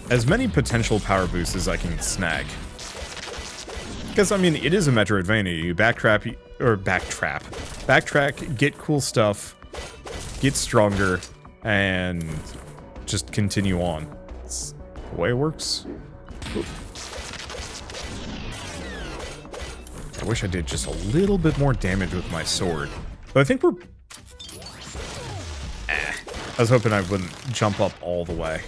as many potential power boosts as I can snag. Because, I mean, it is a Metroidvania. You backtrack, get cool stuff, get stronger, and just continue on. It's the way it works. Oop. I wish I did just a little bit more damage with my sword. But I think we're... I was hoping I wouldn't jump up all the way.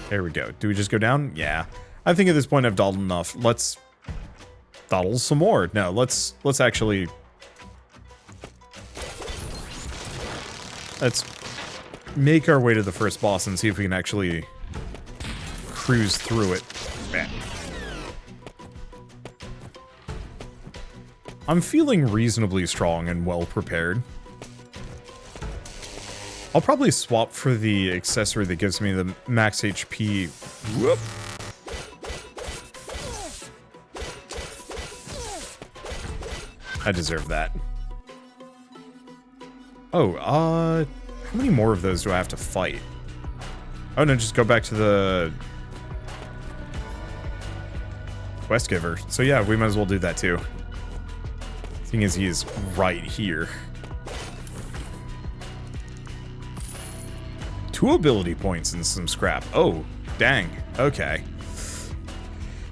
There we go. Do we just go down? Yeah. I think at this point I've dawdled enough. Let's dawdle some more. No, let's actually... Let's make our way to the first boss and see if we can actually cruise through it. Man. I'm feeling reasonably strong and well prepared. I'll probably swap for the accessory that gives me the max HP. Whoop. I deserve that. Oh, how many more of those do I have to fight? Oh no, just go back to the quest giver. So yeah, we might as well do that too. Seeing as he is right here. 2 ability points and some scrap. Oh, dang. Okay.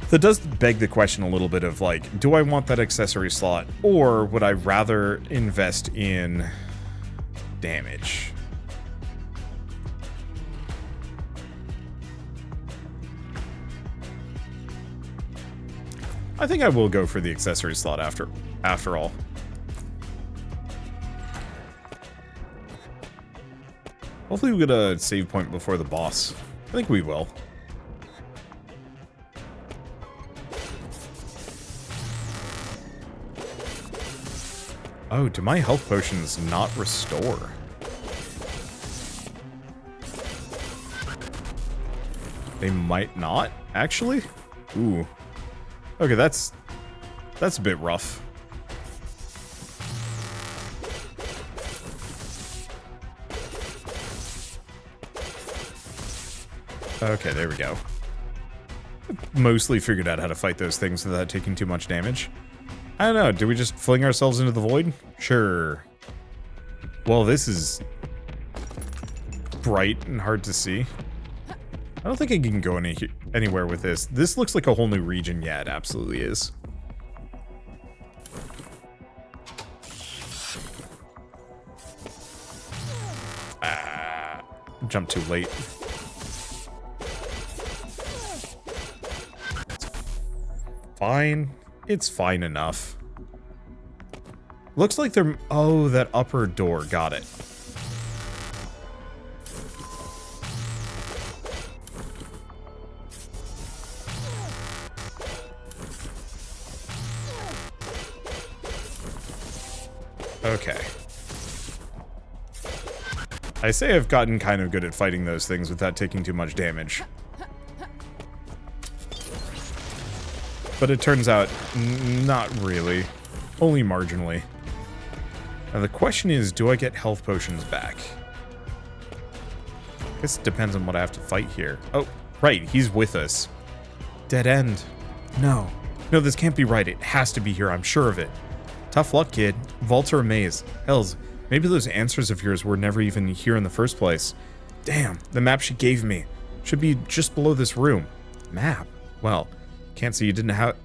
That does beg the question a little bit of like, do I want that accessory slot or would I rather invest in damage? I think I will go for the accessory slot after all. Hopefully we get a save point before the boss. I think we will. Oh, do my health potions not restore? They might not, actually? Ooh. Okay, that's a bit rough. Okay, there we go. Mostly figured out how to fight those things without taking too much damage. I don't know, do we just fling ourselves into the void? Sure. Well, this is bright and hard to see. I don't think I can go anywhere with this. This looks like a whole new region. Yeah, it absolutely is. Jumped too late. Fine. It's fine enough. Looks like they're... Oh, that upper door. Got it. Okay. I say I've gotten kind of good at fighting those things without taking too much damage. But it turns out, not really. Only marginally. Now the question is, do I get health potions back? I guess it depends on what I have to fight here. Oh, right, he's with us. Dead end. No. No, this can't be right. It has to be here, I'm sure of it. Tough luck, kid. Vaults are a maze. Hells, maybe those answers of yours were never even here in the first place. Damn, the map she gave me. Should be just below this room. Map? Well... Can't say you didn't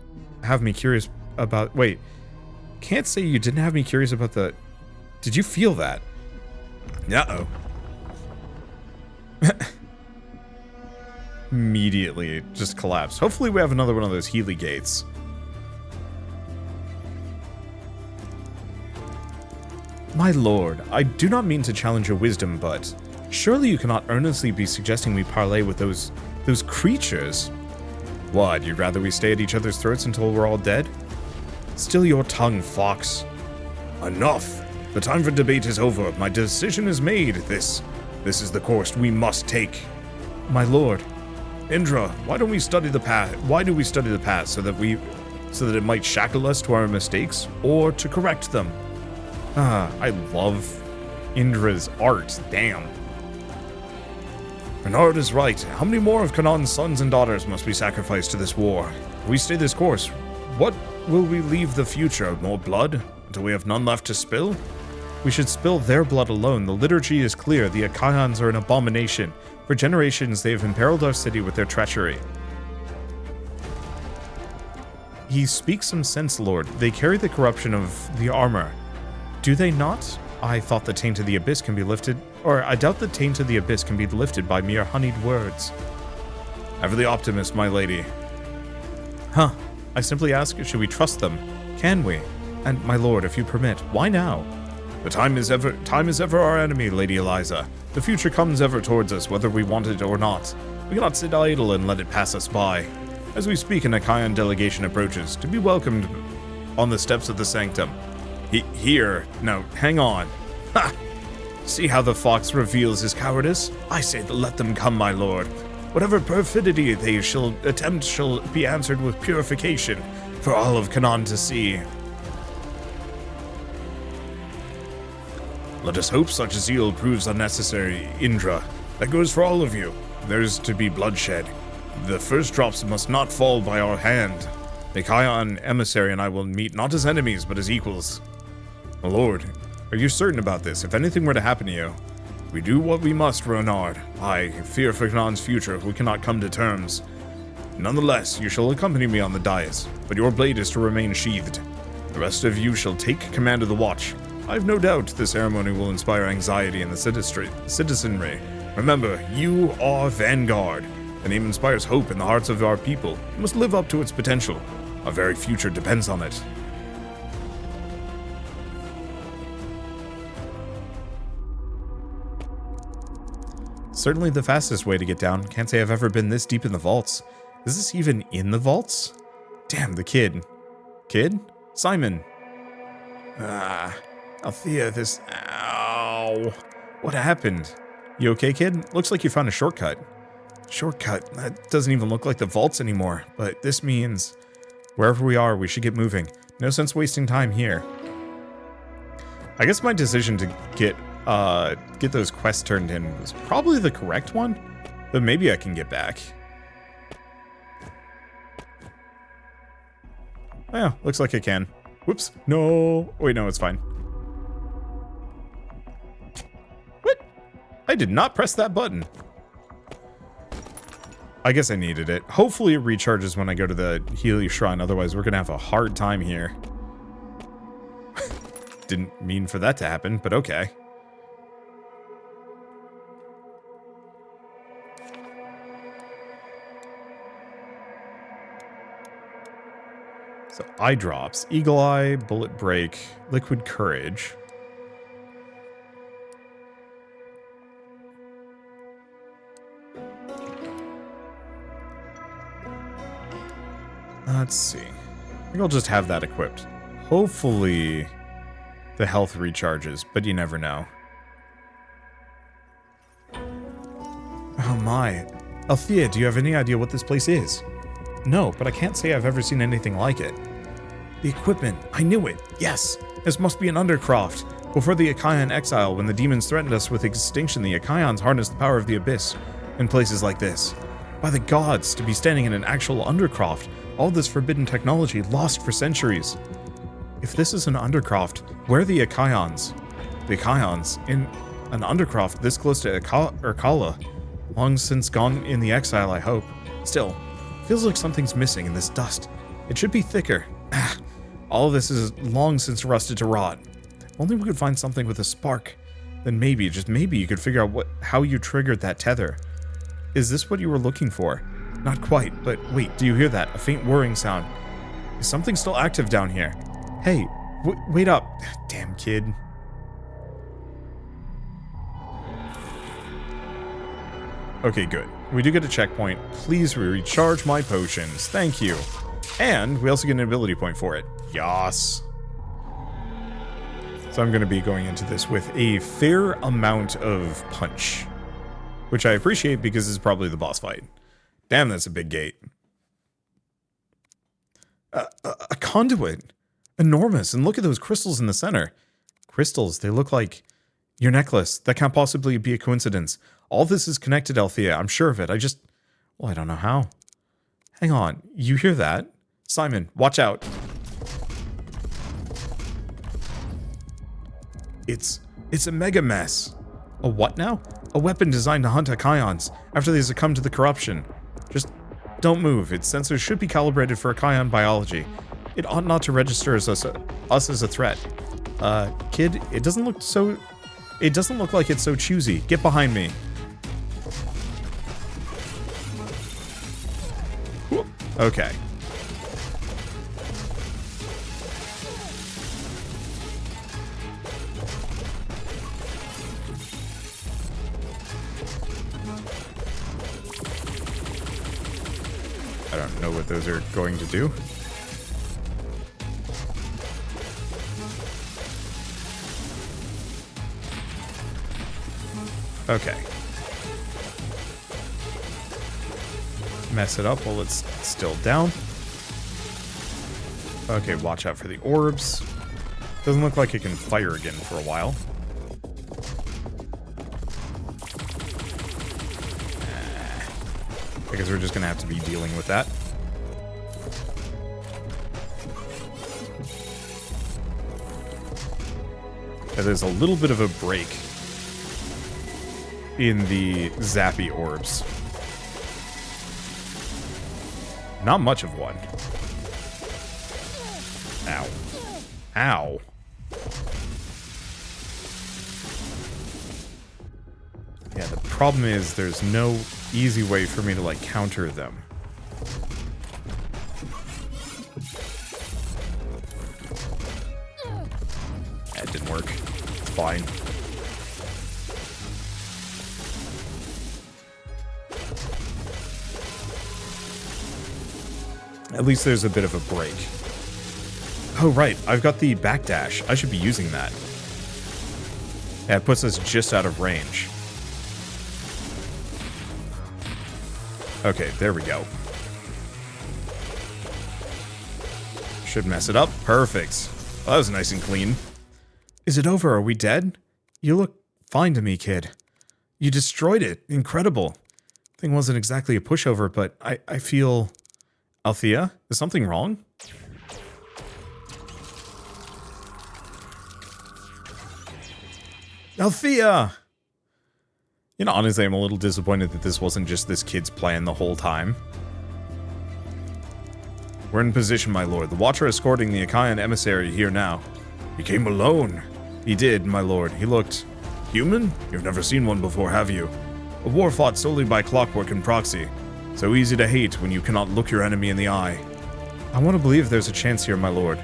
have me curious about... Wait. Can't say you didn't have me curious about the... Did you feel that? Uh-oh. Immediately, it just collapsed. Hopefully we have another one of those Healy gates. My lord, I do not mean to challenge your wisdom, but... Surely you cannot earnestly be suggesting we parley with those creatures... What, you'd rather we stay at each other's throats until we're all dead? Still your tongue, fox. Enough! The time for debate is over. My decision is made. This is the course we must take. My lord, Indra, why don't we study the past? Why do we study the past so that it might shackle us to our mistakes or to correct them? I love Indra's art. Damn. Bernard is right. How many more of Canaan's sons and daughters must be sacrificed to this war? If we stay this course, what will we leave the future? More blood? Until we have none left to spill? We should spill their blood alone. The liturgy is clear. The Aions are an abomination. For generations, they have imperiled our city with their treachery. He speaks some sense, Lord. They carry the corruption of the armor. Do they not? I thought the taint of the abyss can be lifted, or I doubt the taint of the abyss can be lifted by mere honeyed words. Ever the optimist, my lady. Huh. I simply ask, should we trust them? Can we? And my lord, if you permit, why now? The time is ever our enemy, Lady Eliza. The future comes ever towards us, whether we want it or not. We cannot sit idle and let it pass us by. As we speak, an Aion delegation approaches, to be welcomed on the steps of the sanctum. Here. No, hang on. Ha! See how the fox reveals his cowardice? I say let them come, my lord. Whatever perfidy they shall attempt shall be answered with purification, for all of Canaan to see. Let us hope such zeal proves unnecessary, Indra. That goes for all of you. There's to be bloodshed. The first drops must not fall by our hand. The Aion emissary and I will meet not as enemies, but as equals. My lord, are you certain about this? If anything were to happen to you, we do what we must, Renard. I fear for Canaan's future if we cannot come to terms. Nonetheless, you shall accompany me on the dais, but your blade is to remain sheathed. The rest of you shall take command of the watch. I have no doubt the ceremony will inspire anxiety in the citizenry. Remember, you are Vanguard. The name inspires hope in the hearts of our people. It must live up to its potential. Our very future depends on it. Certainly the fastest way to get down. Can't say I've ever been this deep in the vaults. Is this even in the vaults? Damn, the kid. Kid? Simon. Althea, this... Ow. What happened? You okay, kid? Looks like you found a shortcut. Shortcut? That doesn't even look like the vaults anymore. But this means... wherever we are, we should get moving. No sense wasting time here. I guess my decision to get those quests turned in was probably the correct one, but maybe I can get back. Oh, yeah, looks like I can. Whoops. No. Wait, no, it's fine. What? I did not press that button. I guess I needed it. Hopefully it recharges when I go to the Healy Shrine, otherwise we're gonna have a hard time here. Didn't mean for that to happen, but okay. So, eye drops, eagle eye, bullet break, liquid courage. Let's see. I think I'll just have that equipped. Hopefully the health recharges, but you never know. Oh my. Althea, do you have any idea what this place is? No, but I can't say I've ever seen anything like it. The equipment. I knew it. Yes. This must be an Undercroft. Before the Aion exile, when the demons threatened us with extinction, the Aions harnessed the power of the abyss in places like this. By the gods, to be standing in an actual Undercroft, all this forbidden technology lost for centuries. If this is an Undercroft, where are the Aions? The Aions in an Undercroft this close to Urkala, long since gone in the exile, I hope. Still, feels like something's missing in this dust. It should be thicker. All of this is long since rusted to rot. Only we could find something with a spark. Then maybe, just maybe, you could figure out how you triggered that tether. Is this what you were looking for? Not quite, but wait, do you hear that? A faint whirring sound. Is something still active down here? Hey, wait up. Damn kid. Okay, good. We do get a checkpoint. Please recharge my potions. Thank you. And we also get an ability point for it. Yas. So I'm going to be going into this with a fair amount of punch, which I appreciate because this is probably the boss fight. Damn, that's a big gate. A conduit. Enormous. And look at those crystals in the center. Crystals, they look like your necklace. That can't possibly be a coincidence. All this is connected, Althea. I'm sure of it. Well, I don't know how. Hang on. You hear that? Simon, watch out. It's a mega mess. A what now? A weapon designed to hunt Aions after they succumb to the corruption. Just don't move. Its sensors should be calibrated for Aion biology. It ought not to register as us as a threat. Kid, it doesn't look like it's so choosy. Get behind me. Okay. I don't know what those are going to do. Okay. Mess it up while it's still down. Okay, watch out for the orbs. Doesn't look like it can fire again for a while. I guess we're just gonna have to be dealing with that. There's a little bit of a break in the zappy orbs. Not much of one. Ow. Ow. Yeah, the problem is there's no easy way for me to, like, counter them. That didn't work. It's fine. At least there's a bit of a break. Oh, right. I've got the backdash. I should be using that. Yeah, it puts us just out of range. Okay, there we go. Should mess it up. Perfect. Well, that was nice and clean. Is it over? Are we dead? You look fine to me, kid. You destroyed it. Incredible. Thing wasn't exactly a pushover, but I feel... Althea? Is something wrong? Althea! You know, honestly, I'm a little disappointed that this wasn't just this kid's plan the whole time. We're in position, my lord. The Watcher escorting the Aion emissary here now. He came alone. He did, my lord. He looked... human? You've never seen one before, have you? A war fought solely by clockwork and proxy. So easy to hate when you cannot look your enemy in the eye. I want to believe there's a chance here, my lord.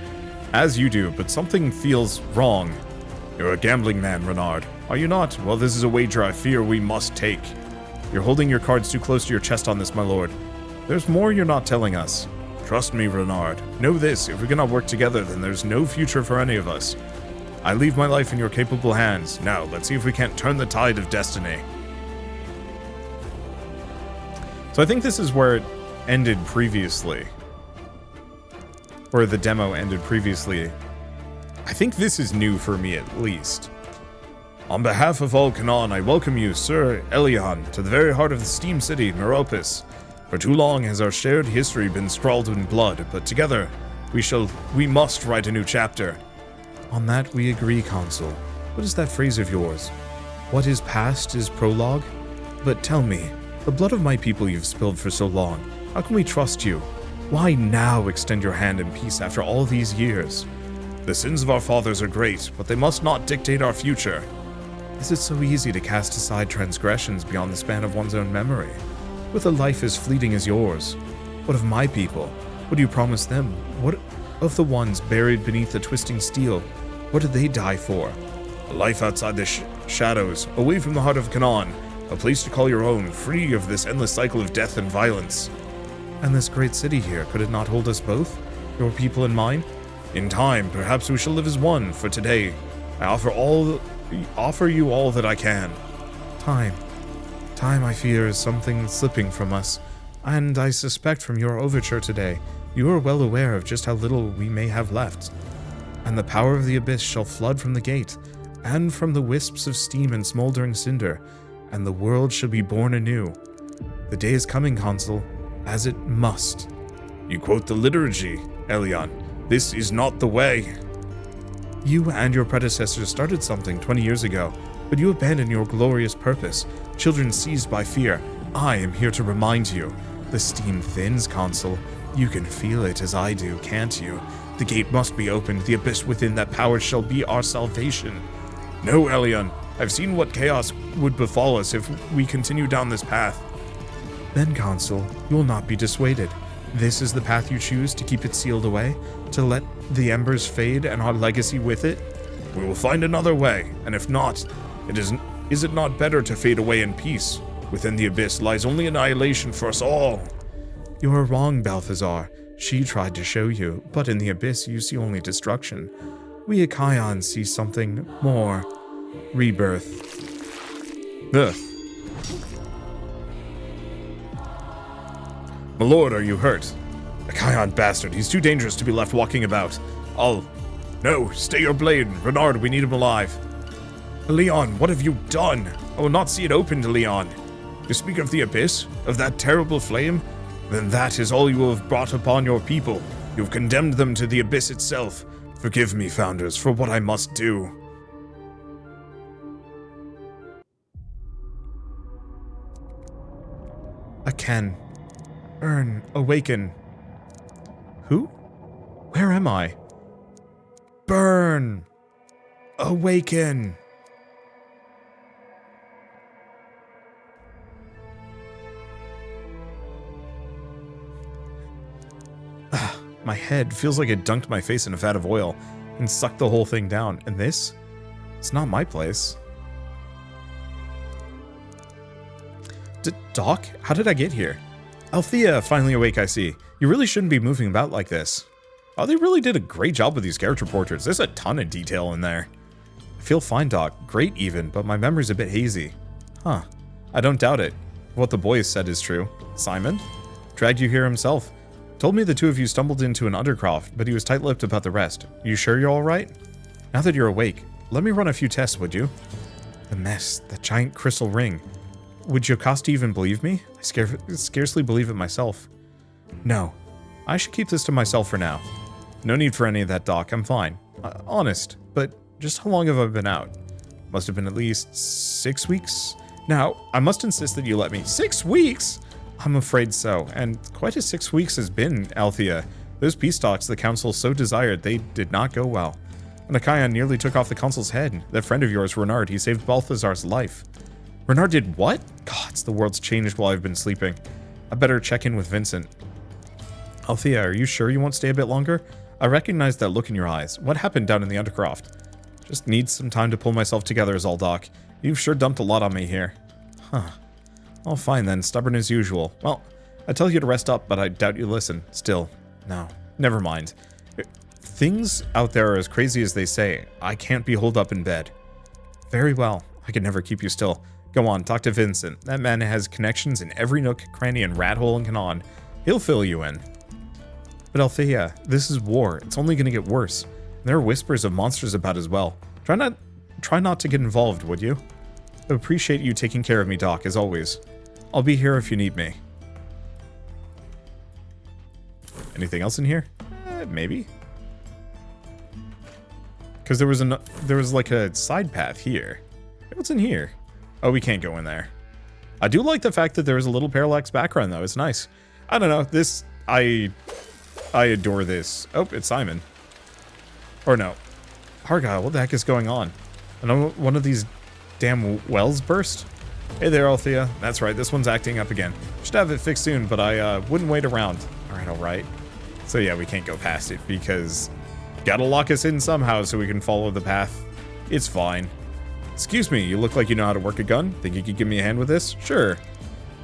As you do, but something feels wrong. You're a gambling man, Renard. Are you not? Well, this is a wager I fear we must take. You're holding your cards too close to your chest on this, my lord. There's more you're not telling us. Trust me, Renard. Know this, if we cannot work together, then there's no future for any of us. I leave my life in your capable hands. Now, let's see if we can't turn the tide of destiny. So I think this is where it ended previously. Or the demo ended previously. I think this is new for me, at least. On behalf of all Canaan, I welcome you, Sir Aion, to the very heart of the Steam City, Meropis. For too long has our shared history been scrawled in blood, but together we must write a new chapter. On that we agree, Consul. What is that phrase of yours? What is past is prologue? But tell me, the blood of my people you've spilled for so long, how can we trust you? Why now extend your hand in peace after all these years? The sins of our fathers are great, but they must not dictate our future. Is it so easy to cast aside transgressions beyond the span of one's own memory? With a life as fleeting as yours? What of my people? What do you promise them? What of the ones buried beneath the twisting steel? What did they die for? A life outside the shadows, away from the heart of Canaan. A place to call your own, free of this endless cycle of death and violence. And this great city here, could it not hold us both? Your people and mine? In time, perhaps we shall live as one. For today, I offer you all that I can. Time, I fear, is something slipping from us. And I suspect from your overture today, you are well aware of just how little we may have left. And the power of the abyss shall flood from the gate, and from the wisps of steam and smoldering cinder, and the world shall be born anew. The day is coming, Consul, as it must. You quote the liturgy, Aion. This is not the way. You and your predecessors started something 20 years ago, but you abandoned your glorious purpose. Children seized by fear. I am here to remind you. The steam thins, Consul. You can feel it as I do, can't you? The gate must be opened. The abyss within that power shall be our salvation. No, Aion. I've seen what chaos would befall us if we continue down this path. Then, Consul, you will not be dissuaded. This is the path you choose to keep it sealed away, to let the embers fade and our legacy with it? We will find another way, and if not, is it not better to fade away in peace? Within the abyss lies only annihilation for us all. You are wrong, Balthazar. She tried to show you, but in the abyss you see only destruction. We at Aion see something more. Rebirth. Ugh. My lord, are you hurt? A Aion bastard, he's too dangerous to be left walking about. No, stay your blade. Renard, we need him alive. Leon, what have you done? I will not see it opened, Leon. You speak of the abyss? Of that terrible flame? Then that is all you have brought upon your people. You have condemned them to the abyss itself. Forgive me, Founders, for what I must do. Aken. Earn. Awaken. Who? Where am I? Burn. Awaken. My head feels like it dunked my face in a vat of oil and sucked the whole thing down. And this? It's not my place. Doc? How did I get here? Althea, finally awake, I see. You really shouldn't be moving about like this. Oh, they really did a great job with these character portraits. There's a ton of detail in there. I feel fine, Doc. Great even, but my memory's a bit hazy. Huh. I don't doubt it. What the boys said is true. Simon? Dragged you here himself. Told me the two of you stumbled into an Undercroft, but he was tight-lipped about the rest. You sure you're alright? Now that you're awake, let me run a few tests, would you? The mess, the giant crystal ring. Would Jocasta even believe me? I scarcely believe it myself. No. I should keep this to myself for now. No need for any of that, Doc. I'm fine. Honest, but just how long have I been out? Must have been at least 6 weeks? Now, I must insist that you let me. 6 weeks? I'm afraid so, and quite a 6 weeks has been, Althea. Those peace talks the council so desired, they did not go well. And Aion nearly took off the consul's head. That friend of yours, Renard, he saved Balthazar's life. Renard did what? Gods, the world's changed while I've been sleeping. I better check in with Vincent. Althea, are you sure you won't stay a bit longer? I recognize that look in your eyes. What happened down in the Undercroft? Just need some time to pull myself together is all, Doc. You've sure dumped a lot on me here. Huh. All fine then, stubborn as usual. Well, I tell you to rest up, but I doubt you listen. Still, no, never mind. Things out there are as crazy as they say. I can't be holed up in bed. Very well, I can never keep you still. Go on, talk to Vincent. That man has connections in every nook, cranny, and rat hole in Canaan. He'll fill you in. But Althea, this is war. It's only gonna get worse. And there are whispers of monsters about as well. Try not to get involved, would you? I appreciate you taking care of me, Doc, as always. I'll be here if you need me. Anything else in here? Maybe. Because there was like a side path here. What's in here? Oh, we can't go in there. I do like the fact that there's a little parallax background, though. It's nice. I don't know. This, I adore this. Oh, it's Simon. Or no. Argyle, what the heck is going on? I know one of these damn wells burst. Hey there, Althea. That's right, this one's acting up again. Should have it fixed soon, but I wouldn't wait around. Alright. So yeah, we can't go past it because gotta lock us in somehow so we can follow the path. It's fine. Excuse me, you look like you know how to work a gun. Think you could give me a hand with this? Sure.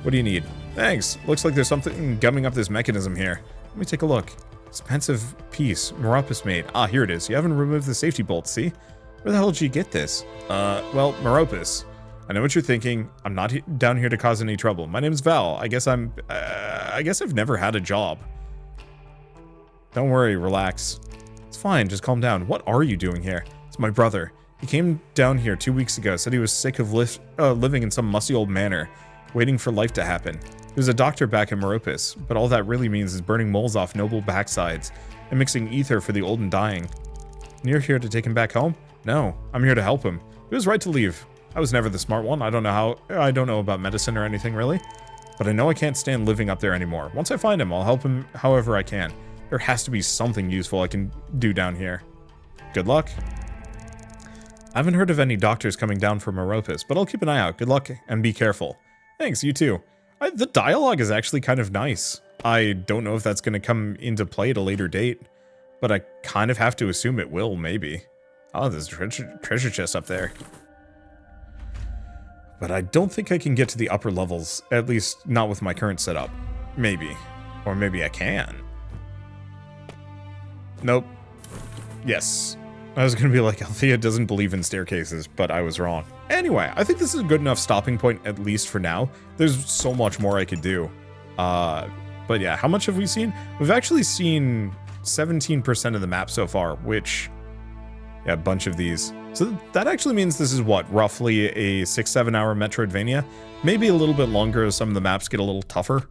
What do you need? Thanks. Looks like there's something gumming up this mechanism here. Let me take a look. Expensive piece. Meropis made. Ah, here it is. You haven't removed the safety bolt, see? Where the hell did you get this? Well, Meropis. I know what you're thinking. I'm not down here to cause any trouble. My name's Val. I guess I've never had a job. Don't worry, relax. It's fine, just calm down. What are you doing here? It's my brother. He came down here 2 weeks ago, said he was sick of living in some musty old manor, waiting for life to happen. He was a doctor back in Meropis, but all that really means is burning moles off noble backsides and mixing ether for the old and dying. And you're here to take him back home? No, I'm here to help him. He was right to leave. I was never the smart one. I don't know about medicine or anything really, but I know I can't stand living up there anymore. Once I find him, I'll help him however I can. There has to be something useful I can do down here. Good luck. I haven't heard of any doctors coming down from Meropis, but I'll keep an eye out. Good luck and be careful. Thanks, you too. The dialogue is actually kind of nice. I don't know if that's going to come into play at a later date, but I kind of have to assume it will, maybe. Oh, there's a treasure chest up there. But I don't think I can get to the upper levels, at least not with my current setup. Maybe. Or maybe I can. Nope. Yes. I was going to be like, Althea doesn't believe in staircases, but I was wrong. Anyway, I think this is a good enough stopping point, at least for now. There's so much more I could do. But yeah, how much have we seen? We've actually seen 17% of the map so far, which... yeah, a bunch of these. So that actually means this is what, roughly a 6-7 hour Metroidvania? Maybe a little bit longer as some of the maps get a little tougher,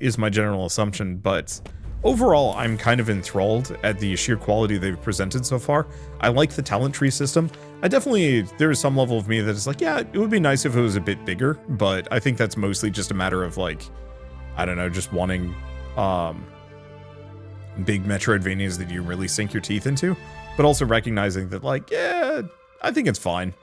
is my general assumption, but overall I'm kind of enthralled at the sheer quality they've presented so far. I like the talent tree system. There is some level of me that is like, yeah, it would be nice if it was a bit bigger, but I think that's mostly just a matter of like, I don't know, just wanting big Metroidvanias that you really sink your teeth into. But also recognizing that, like, yeah, I think it's fine.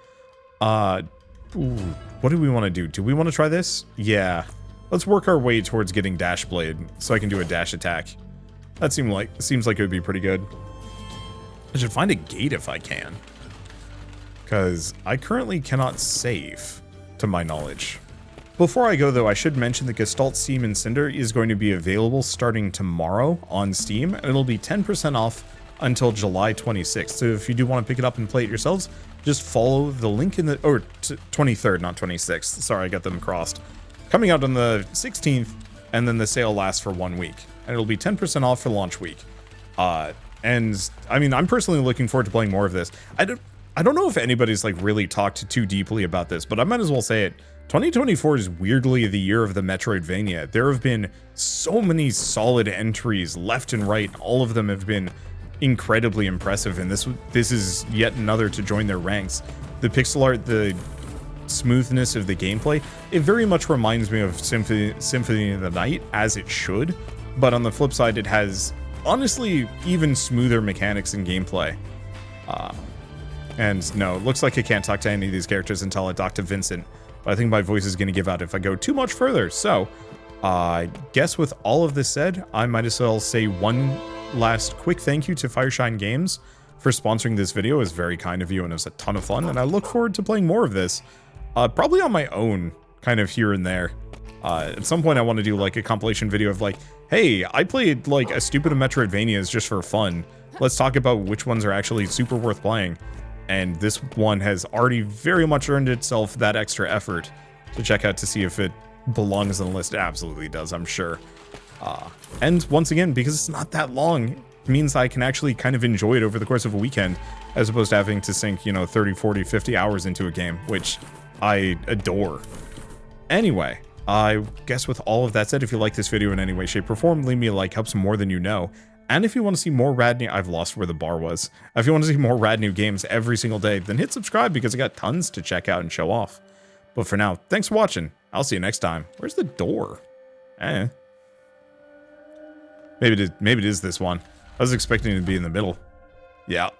What do we want to do? Do we want to try this? Yeah. Let's work our way towards getting Dash Blade so I can do a dash attack. That seems like it would be pretty good. I should find a gate if I can. Because I currently cannot save, to my knowledge. Before I go, though, I should mention that Gestalt Steam and Cinder is going to be available starting tomorrow on Steam. And it'll be 10% off until July 26th. So if you do want to pick it up and play it yourselves, just follow the link in the... or 23rd, not 26th. Sorry, I got them crossed. Coming out on the 16th, and then the sale lasts for 1 week. And it'll be 10% off for launch week. And, I mean, I'm personally looking forward to playing more of this. I don't know if anybody's, like, really talked too deeply about this, but I might as well say it. 2024 is weirdly the year of the Metroidvania. There have been so many solid entries left and right. All of them have been incredibly impressive, and this is yet another to join their ranks. The pixel art, the smoothness of the gameplay, it very much reminds me of Symphony of the Night, as it should, but on the flip side, it has honestly even smoother mechanics and gameplay. And no, it looks like I can't talk to any of these characters until I talk to Vincent, but I think my voice is going to give out if I go too much further. So I guess with all of this said, I might as well say one last quick thank you to Fireshine Games for sponsoring this video. It was very kind of you, and it was a ton of fun, and I look forward to playing more of this, probably on my own, kind of here and there. At some point I want to do like a compilation video of like, hey, I played like a stupid Metroidvanias just for fun. Let's talk about which ones are actually super worth playing. And this one has already very much earned itself that extra effort to check out to see if it belongs on the list. It absolutely does, I'm sure. And once again, because it's not that long, it means I can actually kind of enjoy it over the course of a weekend, as opposed to having to sink, 30, 40, 50 hours into a game, which I adore. Anyway, I guess with all of that said, if you like this video in any way, shape, or form, leave me a like, helps more than you know. And if you want to see more rad new... I've lost where the bar was. If you want to see more rad new games every single day, then hit subscribe, because I got tons to check out and show off. But for now, thanks for watching. I'll see you next time. Where's the door? Maybe it is this one. I was expecting it to be in the middle. Yeah.